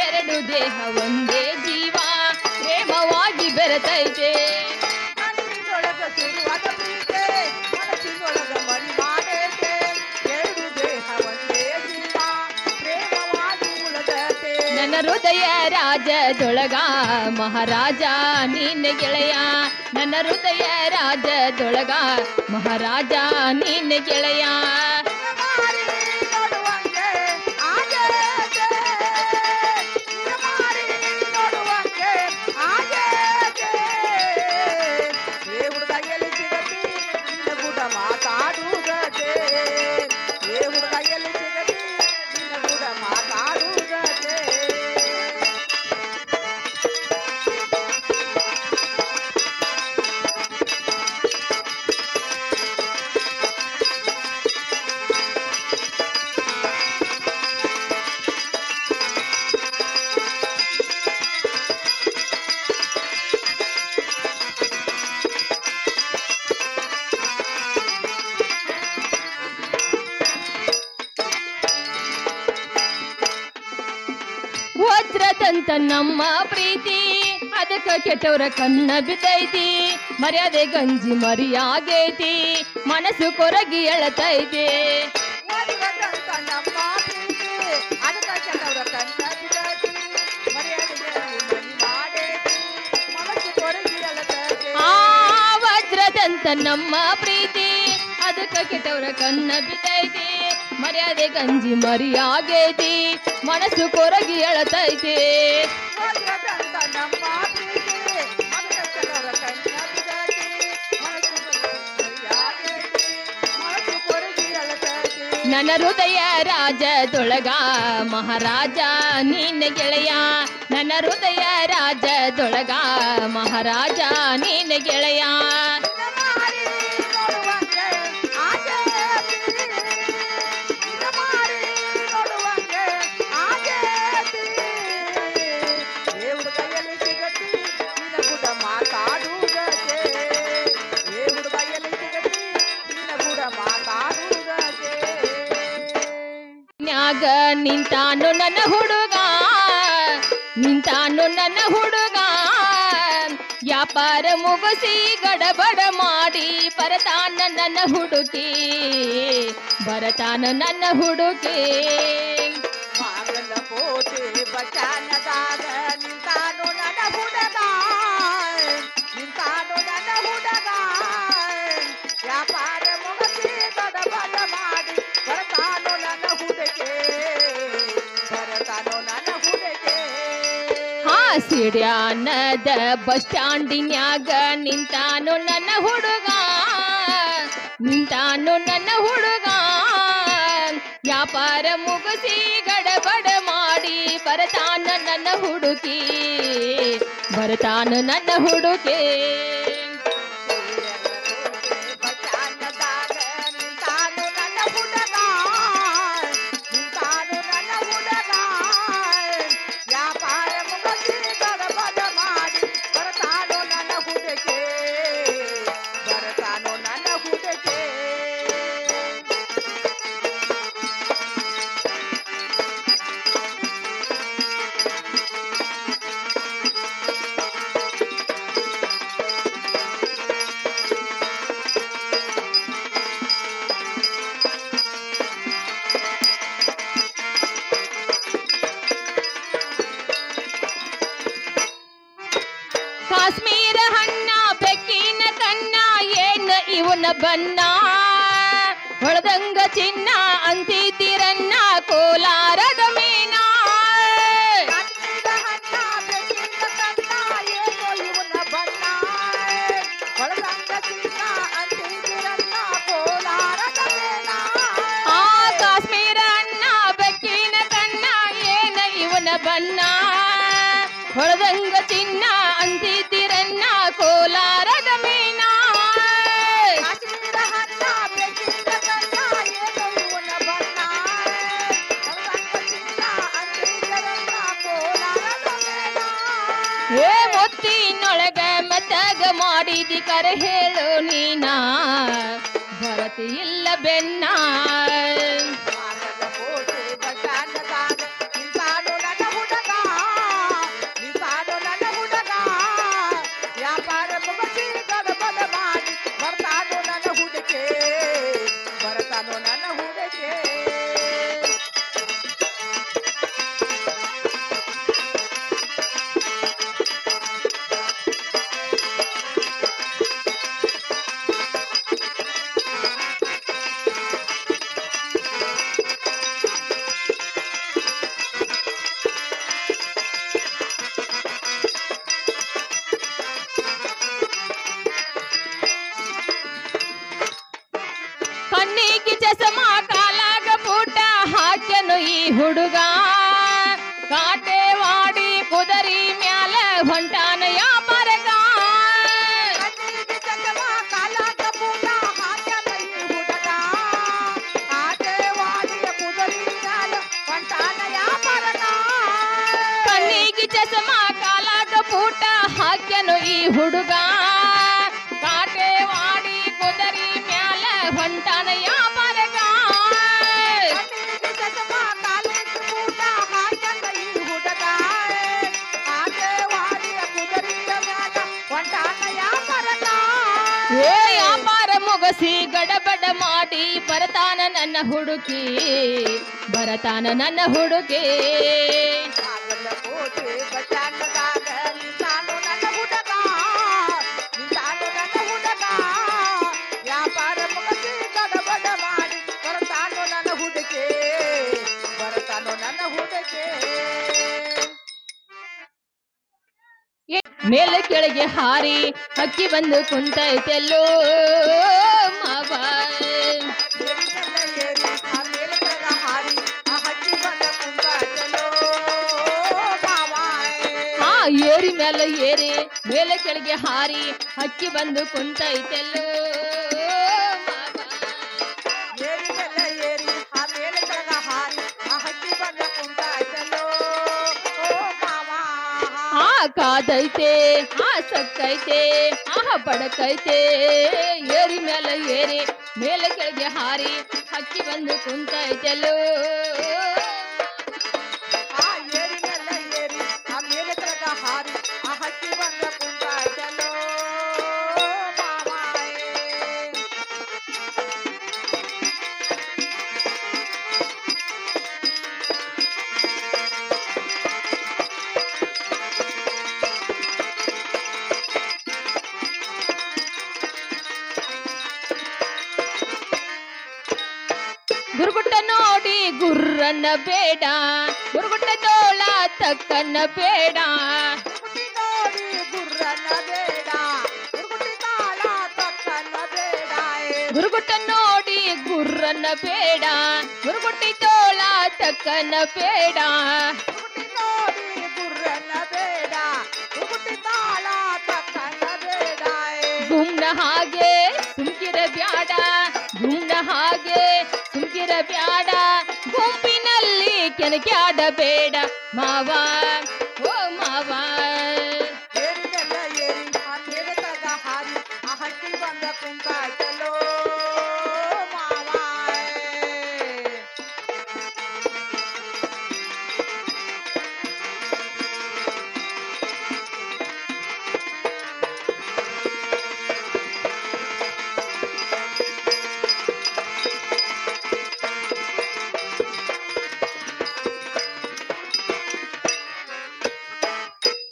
ಎರಡು ದೇಹ ಒಂದೇ ಜೀವ ಪ್ರೇಮವಾಗಿ ಬೆರೆತೈತೆ ಕಣ್ಣಿನೊಳಗ ಶುರುವಾದ ಪ್ರೀತಿ ಮನಸ್ಸಿನೊಳಗ ಮನಿ ಮಾಡೇತಿ ಎರಡು ದೇಹ ಒಂದೇ ಜೀವ ಪ್ರೇಮವಾಗಿ ಉಳಿದೈತೆ ನನ್ನ ಹೃದಯ ರಾಜದೊಳಗ ಮಹಾರಾಜ ನಿನ್ನ ಗೆಳೆಯ ನನ್ನ ಹೃದಯ ರಾಜದೊಳಗ ಮಹಾರಾಜ ನಿನ್ನ ಗೆಳೆಯ ವಜ್ರದಂತ ನಮ್ಮ ಪ್ರೀತಿ ಅದಕ್ಕ ಕೆಟ್ಟವರ ಕಣ್ಣ ಬಿದ್ದೈತಿ ಮರ್ಯಾದೆ ಗಂಜಿ ಮರಿಯಾಗೈತಿ ಮನಸ್ಸು ಕೊರಗಿ ಎಳತೈತಿ ವಜ್ರದಂತ ನಮ್ಮ ಪ್ರೀತಿ ಅದಕ್ಕ ಕೆಟ್ಟವರ ಕಣ್ಣ ಬಿದ್ದೈತಿ ಮರ್ಯಾದೆ ಗಂಜಿ ಮರಿಯಾಗೈತಿ ಮನಸ್ಸು ಕೊರಗಿ ಎಳತೈತಿ ನನ್ನ ಹೃದಯ ರಾಜದೊಳಗ ಮಹಾರಾಜ ನಿನ್ನ ಗೆಳೆಯ ನನ್ನ ಹೃದಯ ರಾಜದೊಳಗ ಮಹಾರಾಜ ನೀನ ಗೆಳೆಯ ನ್ಯಾಗ ನಿಂತಾನು ನನ್ನ ಹುಡುಗ ನಿಂತಾನು ನನ್ನ ಹುಡುಗ ವ್ಯಾಪಾರ ಮುಗಿಸಿ ಗಡಬಡ ಮಾಡಿ ಬರತಾನ ನನ್ನ ಹುಡುಕಿ ಬರತಾನ ನನ್ನ ಹುಡುಕಿ ಬಾಗಲಕೋಟೆ ಬಚಾನದಾಗ ನಿಂತಾನು ನನ್ನ ಹುಡುಗ ನಿಂತಾನು ನನ್ನ ಹುಡುಗ ವ್ಯಾಪಾರ ಮುಗಿಸಿ ಗಡಬಡ ಮಾಡಿ ಬರ್ತಾನೋ ನನ್ನ ಹುಡುಗೆ ಬರ್ತಾನೋ ನನ್ನ ಹುಡುಗೆ ಸಿಡ್ಯಾನದ ಬಸ್ ಸ್ಟ್ಯಾಂಡಿನ್ಯಾಗ ನಿಂತಾನು ನನ್ನ ಹುಡುಗ ನಿಂತಾನು ನನ್ನ ಹುಡುಗ ವ್ಯಾಪಾರ ಮುಗಿಸಿ ಗಡಬಡ ಮಾಡಿ ಬರತಾನ ನನ್ನ ಹುಡುಕಿ ಬರತಾನ ನನ್ನ ಹುಡುಗಿ ಬಚಾನದಾಗ ನಿಂತಾನು ನನ್ನ ಹುಡುಗ ನಿಂತಾನು ನನ್ನ ಹುಡುಗ ವ್ಯಾಪಾರ ಮುಗಿಸಿ ಗಡಬಡ ಮಾಡಿ ಬರ್ತಾನೋ ನನ್ನ ಹುಡುಗೆ ಬರ್ತಾನೋ ನನ್ನ ಹುಡುಗೆ ಕಾಶ್ಮೀರ ಹಣ್ಣ ಬೆಕ್ಕಿನ ಕಣ್ಣ ಏನ್ ಇವನ ಬನ್ನ ಹೊಳದಂಗ ಚಿನ್ನ ಅಂತಿದ್ದೀರನ್ನ ಕೋಲಾರದ ಮೀನ ಕಾಶ್ಮೀರ ಹಣ್ಣ ಬೆಕ್ಕಿನ ಕಣ್ಣ ಏನೋ ಇವನ ಬಣ್ಣ ಹೊಳದಂಗ ಚಿನ್ನ ಅಂತಿದ್ದೀರನ್ನ ಕೋಲಾರದ ಮೇಣ ಆ ಕಾಶ್ಮೀರ ಹಣ್ಣ ಬೆಕ್ಕಿನ ಕಣ್ಣ ಏನ ಇವನ ಬನ್ನ ಹೊಳದಂಗ ಚಿನ್ನ ಅಂತಿದ್ದೀರನ್ನ ಕೋಲಾರದ ಮೀನ ಕಾಶ್ಮೀರ ಹಣ್ಣ ಬೆಕ್ಕಿನ ಕಣ್ಣ ಏನೋ ಇವನ ಬಣ್ಣ ಹೊಳದಂಗ ಚಿನ್ನ ಅಂತಿದ್ದೀರನ್ನ ಕೋಲಾರದ ಮೇಣ ಏ ಮುತ್ತಿನೊಳಗ ಮೆತ್ತಗ ಮಾಡಿದಿ ಕರೆ ಹೇಳು ನೀನ ಭರತಿ ಇಲ್ಲ ಬೆನ್ನ ಬಾಗಲಕೋಟೆ ಬಚಾನದಾಗ ನಿಂತಾನು ನನ್ನ ಹುಡುಗ ನಿಂತಾನು ನನ್ನ ಹುಡುಗ ವ್ಯಾಪಾರ ಮುಗಿಸಿ ಗಡಬಡ ಮಾಡಿ ಬರ್ತಾನೋ ನನ್ನ ಹುಡುಗೆ ಬರ್ತಾನೋ ನನ್ನ ಹುಡುಗೆ ಕಣ್ಣಿಗೆ ಚಸಮ ಕಾಲಾಗ ಪುಟ ಹಾಕ್ಯನು ಈ ಹುಡುಗ ಕಾಟೆವಾಡಿ ಕುದರಿ ಮ್ಯಾಲ ಹೊಂಟಾನ ಯಾಪರಗ ಕಣ್ಣಿಗೆ ಚಕಮ ಕಾಲಾಗ ಪೂಟ ಹಾಕ್ಯಾನ ಈ ಹುಡುಗ ಆಟೆವಾಡಿಯ ಕುದುರೆ ಮ್ಯಾಲ ಹೊಂಟಾನ ವ್ಯಾಪಾರನ ಕಣ್ಣಿಗೆ ಚಸಮ ಕಾಲಾಗ ಪುಟ ಹಾಕ್ಯನು ಈ ಹುಡುಗ ಕಾಟೆವಾಡಿ ಕುದರಿ ಮ್ಯಾಲ ಹೊಂಟಾನ ಯಾಪರಗ ಕಣ್ಣಿಗೆ ಚಕಮ ಕಾಲಿಗೆ ಪೂಟ ಹಾಕ್ಯಾನ ಈ ಹುಡುಗ ಆಟೆವಾಡಿಯ ಕುದುರೆಯ ಮ್ಯಾಲ ಹೊಂಟಾನ ವ್ಯಾಪಾರನ ಏ ವ್ಯಾಪಾರ ಮುಗಿಸಿ ಗಡಬಡ ಮಾಡಿ ಬರತಾನ ನನ್ನ ಹುಡುಕಿ ಬರತಾನ ನನ್ನ ಹುಡುಗಿ ಬಾಗಲಕೋಟೆ ಬಚಾನದಾಗ ನಿಂತಾನು ನನ್ನ ಹುಡುಗ ನಿಂತಾನು ನನ್ನ ಹುಡುಗ ವ್ಯಾಪಾರ ಮುಗಿಸಿ ಗಡಬಡ ಮಾಡಿ ಬರ್ತಾನೋ ನನ್ನ ಹುಡುಗೆ ಬರ್ತಾನೋ ನನ್ನ ಹುಡುಗೆ ಮೇಲೆ ಕೆಳಗೆ ಹಾರಿ ಹಕ್ಕಿ ಬಂದು ಕುಂತೈತೆಲ್ಲೋ ಮಾವ ಹಾರಿ ಆ ಹಕ್ಕಿ ಬಂದ ಕುಂತಾಟಲೋ ಮಾವ ಏರಿ ಮೇಲೆ ಏರಿ ಮೇಲೆ ಕೆಳಗೆ ಹಾರಿ ಹಕ್ಕಿ ಬಂದು ಕುಂತೈತೆಲ್ಲೋ ಮಾವ. ಏರಿ ಮೇಲೆ ಏರಿ ಆ ಮೇಲೆ ಕೆಳಗ ಹಾರಿ ಆ ಹಕ್ಕಿ ಬಂದ ಕುಂತಾಯ್ತಲ್ಲೋ ಮಾವ. ಕಾದೈತೆ ಸಕ್ಕೈತೆ ಬಡಕೈತೆ ಏರಿ ಮೇಲೆ ಏರಿ ಮೇಲೆ ಕೆಳಗೆ ಹಾರಿ ಹಕ್ಕಿ ಬಂದು ಕುಂತೈತೆಲ್ಲೋ. ಆ ಏರಿ ಮೇಲೆ ಏರಿ ಆ ಮೇಲೆ ಕೆಳಗ ಹಾರಿ ಆ ಹಕ್ಕಿ ಬಂದ ಕುಂತಾಯ್ತಲ್ಲೋ ಮಾವ. ಗುರುಗುಟ್ಟ ನೋಡಿ ಗುರ್ರನ್ನ ಬೇಡ ಗುರುಗುಟ್ಟ ತೋಳ ತಕ್ಕನ್ನ ಬೇಡ. ಗುರುಗುಟ್ಟಿ ನೋಡಿ ಗುರ್ರನ್ನ ಬೇಡ ಗುರುಗುಟ್ಟಿ ತಾಳ ತಕ್ಕನ್ನ ಬೇಡ. ಗುರುಗುಟ್ಟ ನೋಡಿ ಗುರ್ರನ್ನ ಬೇಡ ಗುರುಗುಟ್ಟಿ ತೋಳ ತಕ್ಕನ್ನ ಬೇಡ. ಗುರುಗುಟ್ಟಿ ನೋಡಿ ಗುರ್ರನ್ನ ಬೇಡ ಗುರುಗುಟ್ಟಿ ತಾಳ ತಕ್ಕನ್ನ ಬೇಡ. ಗುಮ್ನ ಹಾಗೆ ಸುಮ್ಕಿರ ಬ್ಯಾಡ ಗುಮ್ನ ಹಾಗೆ ಸುಮ್ಕಿರ ಬ್ಯಾಡ ಗುಂಪಿನಲ್ಲಿ ಕೆಣಕ್ಯಾಡಬೇಡ ಮಾವ ಓ ಮಾವ. ಏರಿ ಮೇಲೆ ಏರಿ ಆ ಮೇಲೆ ಕೆಳಗ ಹಾರಿ ಆ ಹಕ್ಕಿ ಬಂದ ಕುಂತಾಯ್ತಲ್ಲೋ ಮಾವ.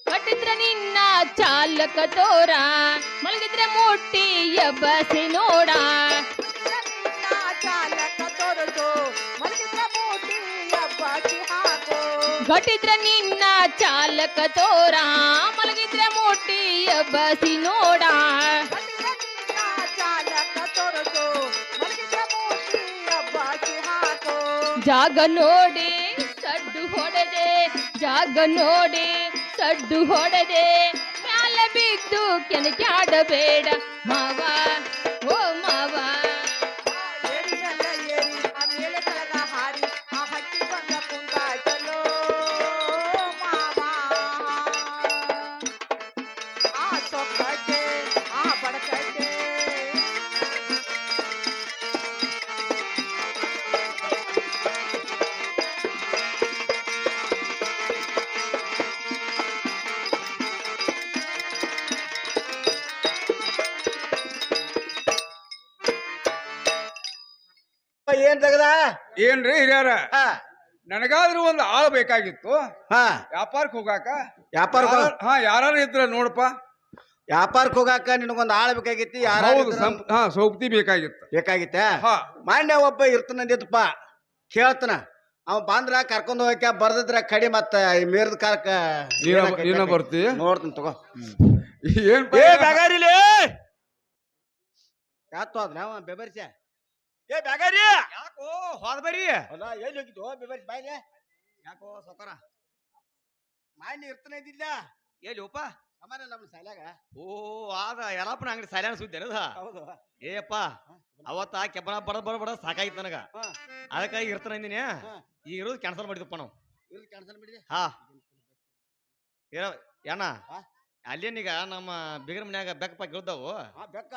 ಕಟ್ಟಿದ್ರ ನಿನ್ನ ಚಾಲಕ ತೋರ ಮಲಗಿದ್ರೆ ಮುಟ್ಟಿ ಎಬ್ಬಸಿ ನೋಡ. ನಿನ್ನ ಚಾಲಕ ತೊರೆದು ಮಲಗಿದ್ರ ಮೂಟಿ ಎಬ್ಬಸಿ ಹಾಕು. ಗಟ್ಟಿದ್ರ ನಿನ್ನ ಚಾಲಕ ತೋರ ಮಲಗಿದ್ರೆ ಮುಟ್ಟಿ ಎಬ್ಬಸಿ ನೋಡ. ಗಟ್ಟಿದ್ರ ನಿನ್ನ ಚಾಲಕ ತೊರೆದು ಮಲಗಿದ್ರ ಮೂಟಿ ಎಬ್ಬಸಿ ಹಾಕು. ಜಾಗ ನೋಡಿ ಸಡ್ಡು ಹೊಡೆದೆ ಜಾಗ ನೋಡಿ ಸಡ್ಡು ಹೊಡೆದೆ ಮ್ಯಾಲ ಬಿದ್ದು ಕೆಣಕ್ಯಾಡಬೇಡ ಮಾವ ಓ ಮಾವ. ಏರಿ ಮೇಲೆ ಏರಿ ಆ ಮೇಲೆ ಕೆಳಗ ಹಾರಿ ಆ ಹಕ್ಕಿ ಬಂದ ಕುಂತಾಯ್ತಲ್ಲೋ ಮಾವ. ಆ ಸೊಕ್ಕಟ್ಟೆ ಆ ಬಡಕಟ್ಟೆ ಏನ್ ತೆಗದ ಏನ್ರಿ ಹಿರಿಯರ ಹಾ ನನಗಾದ್ರೂ ಒಂದು ಆಳ್ ಬೇಕಾಗಿತ್ತು ಹಾ ವ್ಯಾಪಾರಕ್ಕೆ ಹೋಗಾಕ. ವ್ಯಾಪಾರಕ್ಕೆ ಯಾರು ಇದ್ರ ನೋಡಪ್ಪ. ವ್ಯಾಪಾರಕ್ಕೆ ಹೋಗಾಕ ನಿನಗೊಂದು ಆಳ ಬೇಕಾಗಿತ್ತು ಹೌದು ಯಾರು ಸೌಕ್ತಿ ಬೇಕಾಗಿತ್ತು. ಬೇಕಾಗಿತ್ತ ಹಾ ಮಾನ್ಯ ಒಬ್ಬ ಇರ್ತನಂದಿತ್ತಪ್ಪ ಕೇಳ್ತನ ಅವ ಬಂದ್ರ ಕರ್ಕೊಂಡ್ ಹೋಗ್ಯಾಕ ಬರ್ದಿದ್ರ ಕಡಿ ಮತ್ತ ಮೇರ್ದ ಕಾರಕ ನೀನ ಬರ್ತಿ ನೋಡ್ತೀನಿ ತಗೋ. ಏನ್ ಏ ಬ್ಯಾಗಾರಿಲೇ ಯಾತು ಅದ್ ನಾವ ಬೆಬರ್ಸ್ಯ ಏ ಬ್ಯಾಗಾರಿ ಯಾಕೋ ಹೋದ ಬರ್ರಿ ಅಲ್ಲ ಎಲ್ಲಿ ಹೋಗಿದ್ದು ಬೆಬರ್ಸಿ ಬಾಯ್ಲೆ ಯಾಕೋ ಸೌಕರ ಮಾನ್ಯ ಇರ್ತನಂದಿಲ್ಲ ಎಲ್ಲಿ ಒಪ್ಪ ಅಮ್ಮನ ನಮ್ಮ ಶಾಲ್ಯಾಗ ಓ ಆದ ಯಲ್ಲಪ್ಪನ ಅಂಗಡಿ ಸೈಲಾನ ಸುದ್ದಿ ಏನದ ಹೌದು ಏಪ್ಪ ಅವತ್ತ ಕೆಬ್ಬನ ಬಡ ಸಾಕಾಗಿತ್ತು ನನಗ ಹಾ ಅದಕ್ಕಾಗಿ ಇರ್ತಾನ ಅಂದಿನಿ ಹಾ. ಈಗ ಇರೋದು ಕ್ಯಾನ್ಸಲ್ ಮಾಡಿದಪ್ಪ ನಾವು. ಇವ್ರು ಕ್ಯಾನ್ಸಲ್ ಮಾಡಿದೆ ಹಾ ಏನ ಹಾ? ಅಲ್ಲೇನೀಗ ನಮ್ಮ ಬಿಗರ್ ಮನ್ಯಾಗ ಬೆಕ್ಕಪ್ಪ ಗೆಲ್ದವು ಹಾ ಬೆಕ್ಕ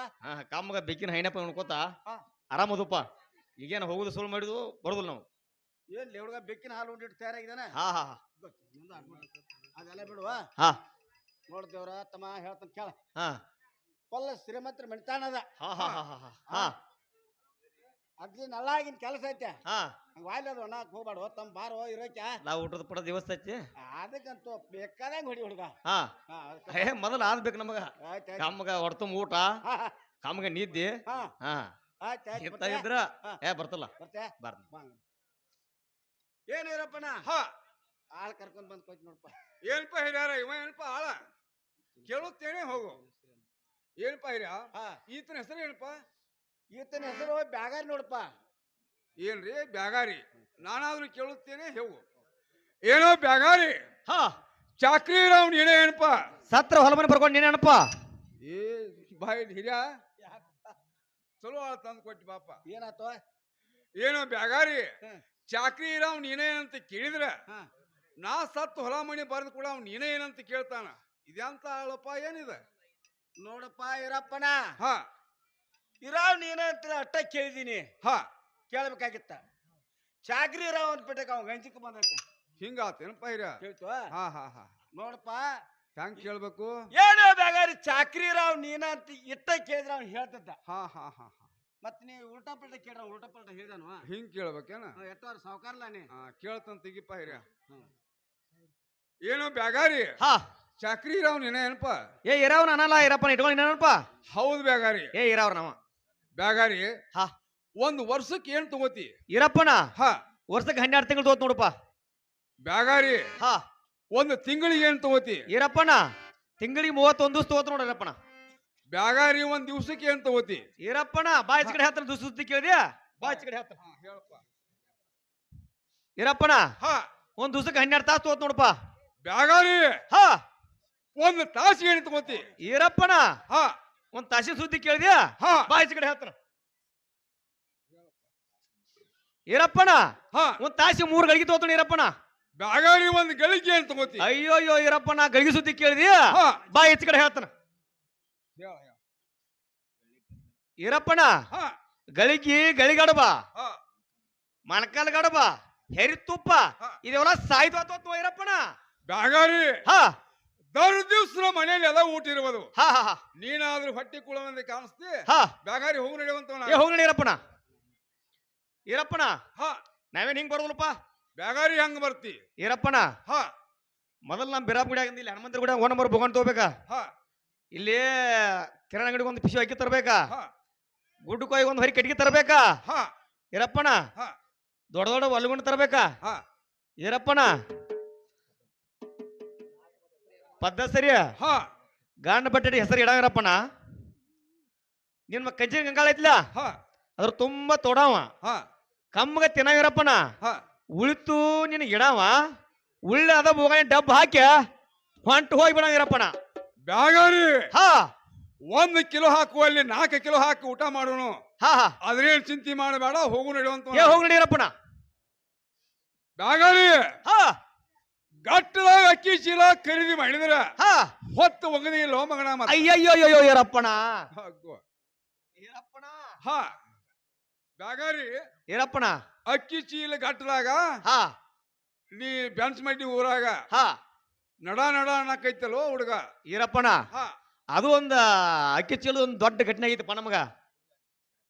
ಕಾಮಗ ಬೆಕ್ಕಿನ ಹೈನಪ್ಪ ನೋಡ್ಕೋತ ಹಾ. ಆರಾಮದಪ್ಪ. ಈಗೇನು ಹೋಗುದು ಸುಳ್ಳು ಮಾಡಿದ್ವು ಬರೋದಿಲ್ಲ ನಾವು. ಏನ್ ಹುಡುಗ ಬೆಕ್ಕಿನ ಹಾಲು ಉಂಡಿಟ್ಟು ತಯಾರಾಗಿದ್ದಾನ ಹಾ ಹಾ ಅದೆಲ್ಲ ಬಿಡುವ ಹಾ ನೋಡ್ದೇವ್ರ ತಮ್ಮ ಹೇಳ್ತಾನ ಕೇಳ ಹಾ ಕೊಲ್ಲ ಶ್ರೀಮಂತರ ಮೆಣ್ತಾನದ ಹಾ ಹಾ ಹಾ ಹಾ ಹಾ ಅಗ್ಲಿ ನಲ್ಲಾಗಿನ ಕೆಲಸ ಐತೆ ಹಾ ಹಂಗ ವಾಯ್ಲ ಅದು ಅಣ್ಣ ಹೋಗ್ಬಾಡು ತಮ್ಮ ಬಾರೋ ಇರೋಕ ನಾವು ಊಟದ ಪಡ ದಿವಸ ಐತಿ. ಅದಕ್ಕಂತೂ ಬೇಕಾದಂಗ ಹೊಡಿ ಹುಡುಗ ಹಾ ಹಾ ಏ ಮೊದಲು ಆದ್ಬೇಕು ನಮಗ. ಆಯ್ತು ಕಾಮಗ ಹೊಡ್ತುಂಬ ಊಟ ಹಾ ಕಾಮಗ ನಿದ್ದಿ. ಹಾ ಹಾ ಆಯ್ತು ಆಯ್ತು ಇಂತ ಇದ್ರ ಹಾ. ಏ ಬರ್ತಲ್ಲ ಬರ್ತೆ ಬಾರ್ ಏನು ಇರಪ್ಪನ ಹಾ ಆಳ್ ಕರ್ಕೊಂಡ್ ಬಂದ್ ಕೊಯ್ತು ನೋಡಪ್ಪ ಏನಪ್ಪ ಹಿರಿಯಾರ ಇವ ಏನಪ್ಪ ಆಳ ಕೇಳುತ್ತೇನೆ ಹೋಗು. ಏನಪ್ಪ ಹಿರಿಯ ಹಾ ಈತನ ಹೆಸರು ಏನಪ್ಪ? ಈತನ ಹೆಸರು ಬ್ಯಾಗಾರಿ ನೋಡಪ್ಪ. ಏನ್ರಿ ಬ್ಯಾಗಾರಿ? ನಾನಾದ್ರೂ ಕೇಳುತ್ತೇನೆ ಹೋಗು. ಏನೋ ಬ್ಯಾಗಾರಿ ಹಾ ಚಾಕ್ರಿ ರಾವ್ ನೀನೇ ಏನಪ್ಪ ಸತ್ರ ಹೊಲ ಮನೆ ಬರ್ಕೊಂಡು ನೀನೇನಪ್ಪ ಏ ಬಾಯ್ ಹಿರಿಯ ಚಲೋ ತಂದು ಕೊಟ್ಟಿ ಪಾಪ ಏನಾತು ಏನೋ ಬ್ಯಾಗಾರಿ ಹ್ಮ್. ಚಾಕ್ರಿ ರಾವ್ ನೀನೇ ಏನಂತ ಕೇಳಿದ್ರ ಹಾ. ನಾ ಸತ್ತು ಹೊಲ ಮನೆ ಬರೆದು ಕೂಡ ಅವ್ನು ನೀನೇ ಏನಂತ ಕೇಳ್ತಾನ ಇದೆಂತ ಆಳಪ್ಪ ಏನಿದೆ ನೋಡಪ್ಪ ಇರಪ್ಪನ ಹಾ ಇರಾವ್ ನೀನ ಅಂತ ಅಟ್ಟ ಕೇಳಿದೀನಿ ಹಾ ಕೇಳ್ಬೇಕಾಗಿತ್ತ ಚಾಕ್ರಿ ಇರಾವ್ ಅಂದ್ಬಿಟ್ಟೆ ಅವ್ ಗಂಜಿಕ್ ಬಂದೈತೆ ಹಿಂಗಾತೇನಪ್ಪ ಹಿರಿಯ ಕೇಳ್ತು ಹಾ ಹಾ ಹಾ ನೋಡಪ್ಪ ಹೆಂಗ್ ಕೇಳ್ಬೇಕು ಏನೋ ಬ್ಯಾಗಾರಿ ಚಾಕ್ರಿ ರಾವ್ ನೀನ ಅಂತ ಇಟ್ಟ ಕೇಳಿದ್ರ ಅವ್ನು ಹೇಳ್ತಿದ್ದ ಹಾ ಹಾ ಹಾ ಹಾ ಮತ್ ನೀ ಉಲ್ಟಾ ಪಲ್ಟ ಕೇಳ್ರ ಉಲ್ಟಾ ಪಲ್ಟ ಹೇಳಿದನು ಹಿಂಗ್ ಕೇಳ್ಬೇಕೇನ ಎಟ್ಟವಾರ ಸಾವುಕಾರ್ಲ ನೀ ಕೇಳ್ತಾನ ತೆಗಿಪ್ಪ ಹಿರಿಯ ಹ್ಮ್. ಏನೋ ಬ್ಯಾಗಾರಿ ಹಾ ಚಾಕ್ರಿ ರಾವ್ ನೀನೇ ಏನಪ್ಪ ಏ ಇರಾವ್ ನಾನಲ್ಲ ಇರಪ್ಪನ ಇಟ್ಕೊಂಡು ನೀನೇನಪ್ಪ ಹೌದು ಬ್ಯಾಗಾರಿ ಏ ಇರಾವ್ರ ನಾವ ಬ್ಯಾಗಾರಿ ಹಾ ಒಂದ್ ವರ್ಷಕ್ಕೆ ಏನ್ ತಗೋತಿ ಇರಪ್ಪನ ಹಾ ವರ್ಷಕ್ಕೆ 12 ತಿಂಗಳು ತೋತ್ ನೋಡಪ್ಪ ಬ್ಯಾಗಾರಿ ಹಾ ಒಂದು ತಿಂಗಳಿಗೆ ಏನ್ ತಗೋತಿ ಇರಪ್ಪನ ತಿಂಗಳಿಗೆ 31 ದಿವಸ ತಗೋತ ನೋಡ್ರಿ ಇರಪ್ಪನ ಬ್ಯಾಗಾರಿ ಒಂದ್ ದಿವ್ಸಕ್ಕೆ ಏನ್ ತಗೋತಿ ಇರಪ್ಪನ ಬಾಯ್ಚ ಕಡೆ ಹತ್ರ ದುಸ್ ಸುದ್ದಿ ಕೇಳಿದ್ಯಾ ಬಾಯ್ಚ ಕಡೆ ಹತ್ರ ಹೇಳಪ್ಪ ಇರಪ್ಪನ ಹಾ ಒಂದ್ ದಿವ್ಸಕ್ಕೆ 12 ತಾಸು ತಗೋತ ನೋಡಪ್ಪ ಬ್ಯಾಗಾರಿ ಹಾ ಒಂದು ತಾಸಿಗೆ ಏನ್ ತಗೋತಿ ಇರಪ್ಪನ ಹಾ ಒಂದ್ ತಾಸಿನ ಸುದ್ದಿ ಕೇಳಿದ್ಯಾ ಹಾ ಬಾಯ್ಚ ಕಡೆ ಹತ್ರ ಇರಪ್ಪನ ಹಾ ಒಂದ್ ತಾಸಿ 3 ಗಳಿಗೆ ತಗೋತಾನ ಇರಪ್ಪನ ಬ್ಯಾಗಾರಿ ಒಂದ್ ಗಳಿಗೆ ಏನ್ ತಗೋತಿ ಅಯ್ಯೋ ಅಯ್ಯೋ ಇರಪ್ಪನ ಗಳಿಗೆ ಸುದ್ದಿ ಕೇಳಿದ್ಯಾ ಹಾ ಬಾಯ್ ಹೆಚ್ಚ ಕಡೆ ಹೇಳ್ತಾನ ಹೇಳ, ಹೇಳ. ಇರಪ್ಪನ ಹಾ ಗಳಿಗಡಬ ಹಾ ಮಣಕಾಲ್ ಗಡಬ ಹೆರಿ ತುಪ್ಪ ಹಾ. ಇದೆಲ್ಲ ಸಾಯ್ತು ಇರಪ್ಪನ ಬ್ಯಾಗಾರಿ ಹಾ ದರ್ ದಿವ್ಸ ನಮ್ಮ ಮನೇಲಿ ಎಲ್ಲ ಊಟ ಇರುವುದು ಹಾ ಹಾ ಹಾ ನೀನಾದ್ರೂ ಹೊಟ್ಟಿ ಕುಳವಂತೆ ಕಾಣಿಸ್ತಿ ಹಾ ಬ್ಯಾಗಾರಿ ಹೋಗಿ ನಡೆಯುವಂತವನ ಏ ಹೋಗ್ಲಿ ಇರಪ್ಪನ ಇರಪ್ಪನ ಹಾ ನಾವೇನ್ ಹಿಂಗ್ ಬರೋದಲ್ಪ ಬ್ಯಾಗಾರಿ ಹಂಗ ಬರ್ತಿ ಇರಪ್ಪನ ಹಾ ಮೊದಲ್ ನಮ್ ಬಿರಾಪ್ ಗುಡಿ ಆಗಿಂದ ಇಲ್ಲಿ ಹನುಮಂತರ ಗುಡಿ 1 ನಂಬರ್ ಬೋಗಣ್ ತಗೋಬೇಕಾ ಹಾ ಇಲ್ಲಿ ಕಿರಾಣ ಅಂಗಡಿಗೆ ಒಂದು ಪಿಶು ಅಕ್ಕಿ ತರಬೇಕಾ ಹಾ ಗುಡ್ಡಕ್ಕೋಗಿ ಒಂದು ಹರಿ ಕಟ್ಟಿಗೆ ತರಬೇಕಾ ಹಾ ಇರಪ್ಪನ ಹಾ ದೊಡ್ಡ ದೊಡ್ಡ ಒಲ್ಗುಂಡು ತರಬೇಕಾ ಹಾ ಇರಪ್ಪನ ಪದ್ಧ ಸರಿಯ ಹಾ ಗಾಂಡ ಬಟ್ಟೆ ಹೆಸರು ಇಡಂಗಿರಪ್ಪನ ನಿಮ್ಮ ಕಂಚಿನ ಗಂಗಾಳ ಐತ್ಲ ಹಾ ಅದ್ರ ತುಂಬಾ ತೊಡವ ಹಾ ಕಮ್ಮಗ ತಿನ್ನವಿರಪ್ಪನ ಹಾ ಉಳಿತು ನಿನ್ ಗಿಡವ ಉಳ್ಳೆ ಅದ ಬೋಗ ಡಬ್ ಹಾಕಿ ಹೊಂಟು ಹೋಗಿ ಬಿಡಂಗಿರಪ್ಪನ ಬ್ಯಾಗಾರಿ ಹಾ 1 ಕಿಲೋ ಹಾಕುವಲ್ಲಿ 4 ಕಿಲೋ ಹಾಕಿ ಊಟ ಮಾಡೋನು ಹಾ ಹಾ ಅದ್ರೇನ್ ಚಿಂತೆ ಮಾಡಬೇಡ ಹೋಗು ನಡೆಯುವಂತ ಏ ಹೋಗಿ ನಡೀರಪ್ಪನ ಬ್ಯಾಗಾರಿ ಹಾ ಗಟ್ಟದಾಗ ಅಕ್ಕಿ ಚೀಲ ಖರೀದಿ ಮಾಡಿದ್ರ ಹಾ ಹೊತ್ತು ಒಗದಿ ಇಲ್ಲೋ ಮಗನ ಮತ್ತೆ ಅಯ್ಯಯ್ಯೋ ಇರಪ್ಪನ ಇರಪ್ಪನ ಹಾ ಬ್ಯಾಗಾರಿ ಇರಪ್ಪನ ಅಕ್ಕಿ ಚೀಲ ಗಟ್ಟದಾಗ ಹಾ ನೀ ಬೆಂಚ್ ಮಡ್ಡಿ ಊರಾಗ ಹಾ ನಡ ಅನ್ನಕೈತಲ್ಲೋ ಹುಡುಗ ಇರಪ್ಪನ ಹಾ ಅದು ಒಂದು ಅಕ್ಕಿ ಚೀಲ ಒಂದು ದೊಡ್ಡ ಘಟನೆ ಆಗಿತ್ತಪ್ಪ ನಮಗ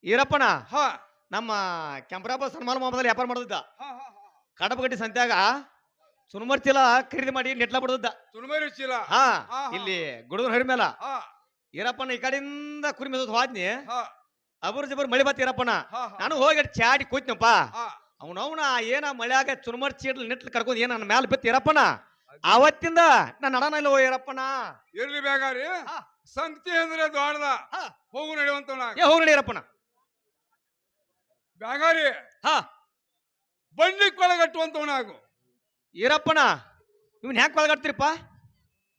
ಇರಪ್ಪನ ಹಾ ನಮ್ಮ ಕೆಂಪರಾಪ ಸನ್ಮಾನ ಮೊಹಮ್ಮದಲ್ಲಿ ವ್ಯಾಪಾರ ಮಾಡೋದಿದ್ದ ಹಾ ಹಾ ಹಾ ಕಡಪಗಟ್ಟಿ ಸಂತ್ಯಾಗ ಸುನುಮರ್ ಚೀಲ ಖರೀದಿ ಮಾಡಿ ನೆಟ್ಲ ಬಿಡೋದಿದ್ದ ತುಳುಮೇರಿ ಚೀಲ ಹಾ ಹಾ, ಹಾ. ಇಲ್ಲಿ ಗುಡದ ಹರಿ ಮೇಲ ಹಾ ಇರಪ್ಪನ ಈ ಕಡೆಯಿಂದ ಕುರಿ ಮೇಸೋದು ಹೋದ್ನಿ ಹಾ ಅಬರ್ ಜಬರ್ ಮಳಿ ಬತ್ತ ಇರಪ್ಪನ ಹಾ ಹಾ ನಾನು ಹೋಗಿ ಚಾಡಿ ಕೂತ್ನಪ್ಪ ಹಾ ಅವನವನ ಏನ ಮಳ್ಯಾಗ ಚುರುಮರ್ ಚೀಟ್ಲ ನೆಟ್ಲ ಕರ್ಕೊಂಡ್ ಏನ ನನ್ನ ಮ್ಯಾಲ ಬಿತ್ತು ಇರಪ್ಪನ ಅವತ್ತಿಂದ ನಾನು ನಡನ ಇಲ್ಲ ಇರಪ್ಪನ ಇರ್ಲಿ ಬ್ಯಾಗಾರಿ ಹಾ. ಸಂಗತಿ ಅಂದ್ರೆ ದ್ವಾರದ ಹಾ. ಹೋಗು ನಡೆಯುವಂತವನ ಏ ಹೋಗಿ ನಡಿ ಇರಪ್ಪನ ಬ್ಯಾಗಾರಿ ಹಾ ಬಂಡಿ ಕೊಳಗಟ್ಟುವಂತವನಾಗು ಇರಪ್ಪನ ಇವನ್ ಹ್ಯಾಂಗ ಕೊಳಗಾಡ್ತೀರಿಪ್ಪ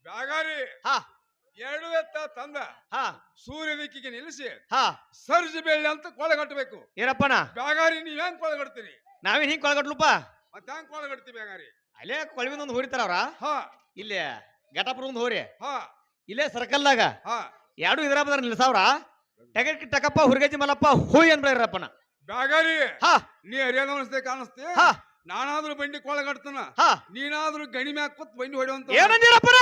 ಬ್ಯಾಗಾರಿ ಹಾ 2 ಎತ್ತ ತಂದ ಹಾ ಸೂರ್ಯ ದಿಕ್ಕಿಗೆ ನಿಲ್ಲಿಸಿ ಹಾ ಸರ್ಜಿ ಬೆಳ್ಳಿ ಅಂತ ಕೊಳಗಟ್ಟಬೇಕು ಇರಪ್ಪನ ಬ್ಯಾಗಾರಿ ನೀವ್ ಹೆಂಗ್ ಕೊಳಗಡ್ತೀರಿ ನಾವೇನ್ ಹಿಂಗ್ ಕೊಳಗಟ್ಲಪ್ಪ ಮತ್ತೆ ಹೆಂಗ್ ಕೊಳಗಡ್ತಿ ಬ್ಯಾಗಾರಿ ಅಲ್ಲೇ ಕೊಳವಿಂದ ಒಂದು ಹೋರಿತಾರ ಅವ್ರ ಹಾ ಇಲ್ಲಿ ಘಟಪುರ ಒಂದು ಹೋರಿ ಹಾ ಇಲ್ಲೇ ಸರ್ಕಲ್ದಾಗ ಹಾ ಎರಡು ಇದ್ರ ಬದ್ರ ನಿಲ್ಸಾವ್ರ ಟಗರ್ಕಿ ಟಕಪ್ಪ ಹುರ್ಗಜ್ಜಿ ಮಲ್ಲಪ್ಪ ಹೋಯ್ ಅನ್ಬಿಡ್ರಪ್ಪನ ಬ್ಯಾಗಾರಿ ಹಾ ನೀ ಅರಿಯೋದವನಿಸ್ದೆ ಕಾಣಿಸ್ತಿ ಹಾ ನಾನಾದ್ರೂ ಬಂಡಿ ಕೊಳಗಡ್ತನ ಹಾ ನೀನಾದ್ರೂ ಗಣಿ ಮ್ಯಾಗ ಕೂತ್ ಬಂಡಿ ಹೊಡೆಯುವಂತ ಏನಂದಿರಪ್ಪನ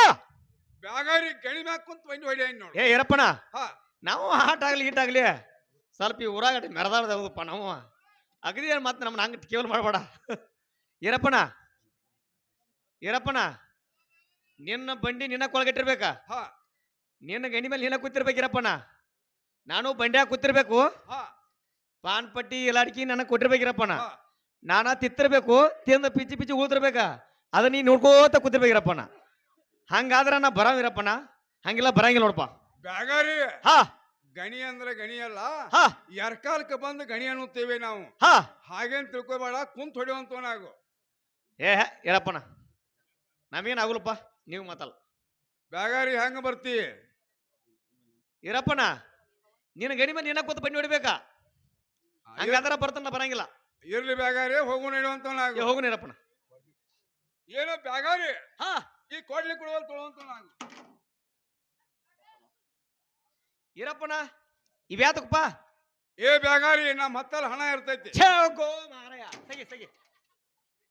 ಬ್ಯಾಗಾರಿ ಗಣಿ ಮ್ಯಾಗ ಕುಂತ್ ಬಂಡಿ ಹೊಡೆಯ ನೋಡು ಏ ಇರಪ್ಪನ ಹಾ ನಾವು ಹಾಟ್ ಆಗ್ಲಿ ಹೀಟ್ ಆಗ್ಲಿ ಸ್ವಲ್ಪ ಈ ಊರಾಗ ಮೆರದಾಡ್ದಪ್ಪ ನಾವು ಅಗದಿ ಮತ್ತೆ ನಮ್ಮನ್ನ ಹಂಗ ಕೇವಲ ಮಾಡಬೇಡ ಇರಪ್ಪನ ಇರಪ್ಪನ ನಿನ್ನ ಬಂಡಿ ನಿನ್ನ ಕೊಳಗಟ್ಟಿರ್ಬೇಕ ಹಾ ನಿನ್ನ ಗಂಡಿ ಮೇಲೆ ನಿನ್ನ ಕೂತಿರ್ಬೇಕಿರಪ್ಪನ ನಾನು ಬಂಡ್ಯಾಗ ಕೂತಿರ್ಬೇಕು ಹಾ ಪಾನ್ ಪಟ್ಟಿ ಇಲಾಡ್ಕಿ ನನಗೆ ಕೊಟ್ಟಿರ್ಬೇಕಿರಪ್ಪನ ಹಾ ನಾನಾ ತಿತ್ತಿರ್ಬೇಕು ತಿಂದ ಪಿಚ್ಚಿ ಪಿಚ್ಚಿ ಉಳ್ತಿರ್ಬೇಕ ಅದ ನೀ ನೋಡ್ಕೋತ ಕೂತಿರ್ಬೇಕಿರಪ್ಪನ ಹಂಗಾದ್ರ ನಾ ಬರಂಗಿರಪ್ಪನ ಹಂಗಿಲ್ಲ ಬರಂಗಿಲ್ಲ ನೋಡಪ್ಪ ಬ್ಯಾಗಾರಿ ಹಾ ಗಣಿ ಅಂದ್ರೆ ಗಣಿ ಅಲ್ಲ ಹಾ ಎರ್ಕಾಲಕ್ಕೆ ಬಂದು ಗಣಿ ಅನ್ನುತ್ತೇವೆ ನಾವು ಹಾ ಹಾಗೇನ್ ತಿಳ್ಕೊಬೇಡ ಕುಂತ್ ಹೊಡೆಯುವಂತವನಾಗು ಏ ಇರಪ್ಪನ ನಮಗೇನ್ ಆಗುಲಪ್ಪ ನೀವು ಮಾತಲ್ಲ. ಬ್ಯಾಗಾರಿ ಹೆಂಗ ಬರ್ತಿ? ಇರಪ್ಪನ ನಿನ್ನ ಗಡಿ ಮೇಲೆ ನಿನ್ನ ಕೂತು ಬನ್ನಿ ಹೊಡಿಬೇಕಾ? ಹಂಗಾದ್ರೆ ಬರ್ತಾನ, ಬರಂಗಿಲ್ಲ. ಇರ್ಲಿ ಬ್ಯಾಗಾರಿ, ಹೋಗು ನಡೆಯುವಂತ ಏ, ಹೋಗು ನೀರಪ್ಪನ. ಏನೋ ಬ್ಯಾಗಾರಿ ಹಾ, ಈ ಕೊಡ್ಲಿ ಕೊಡುವಲ್ ತೊಳುವಂತ ನಾನು. ಇರಪ್ಪನ ಇವ್ಯಾತಕ್ಕಪ್ಪ? ಏ ಬ್ಯಾಗಾರಿ, ನಮ್ಮ ಹತ್ತಲ್ಲಿ ಹಣ ಇರ್ತೈತಿ. ಗೋ ಮಾರಯ್ಯ, ಸಗಿ ಸಗಿ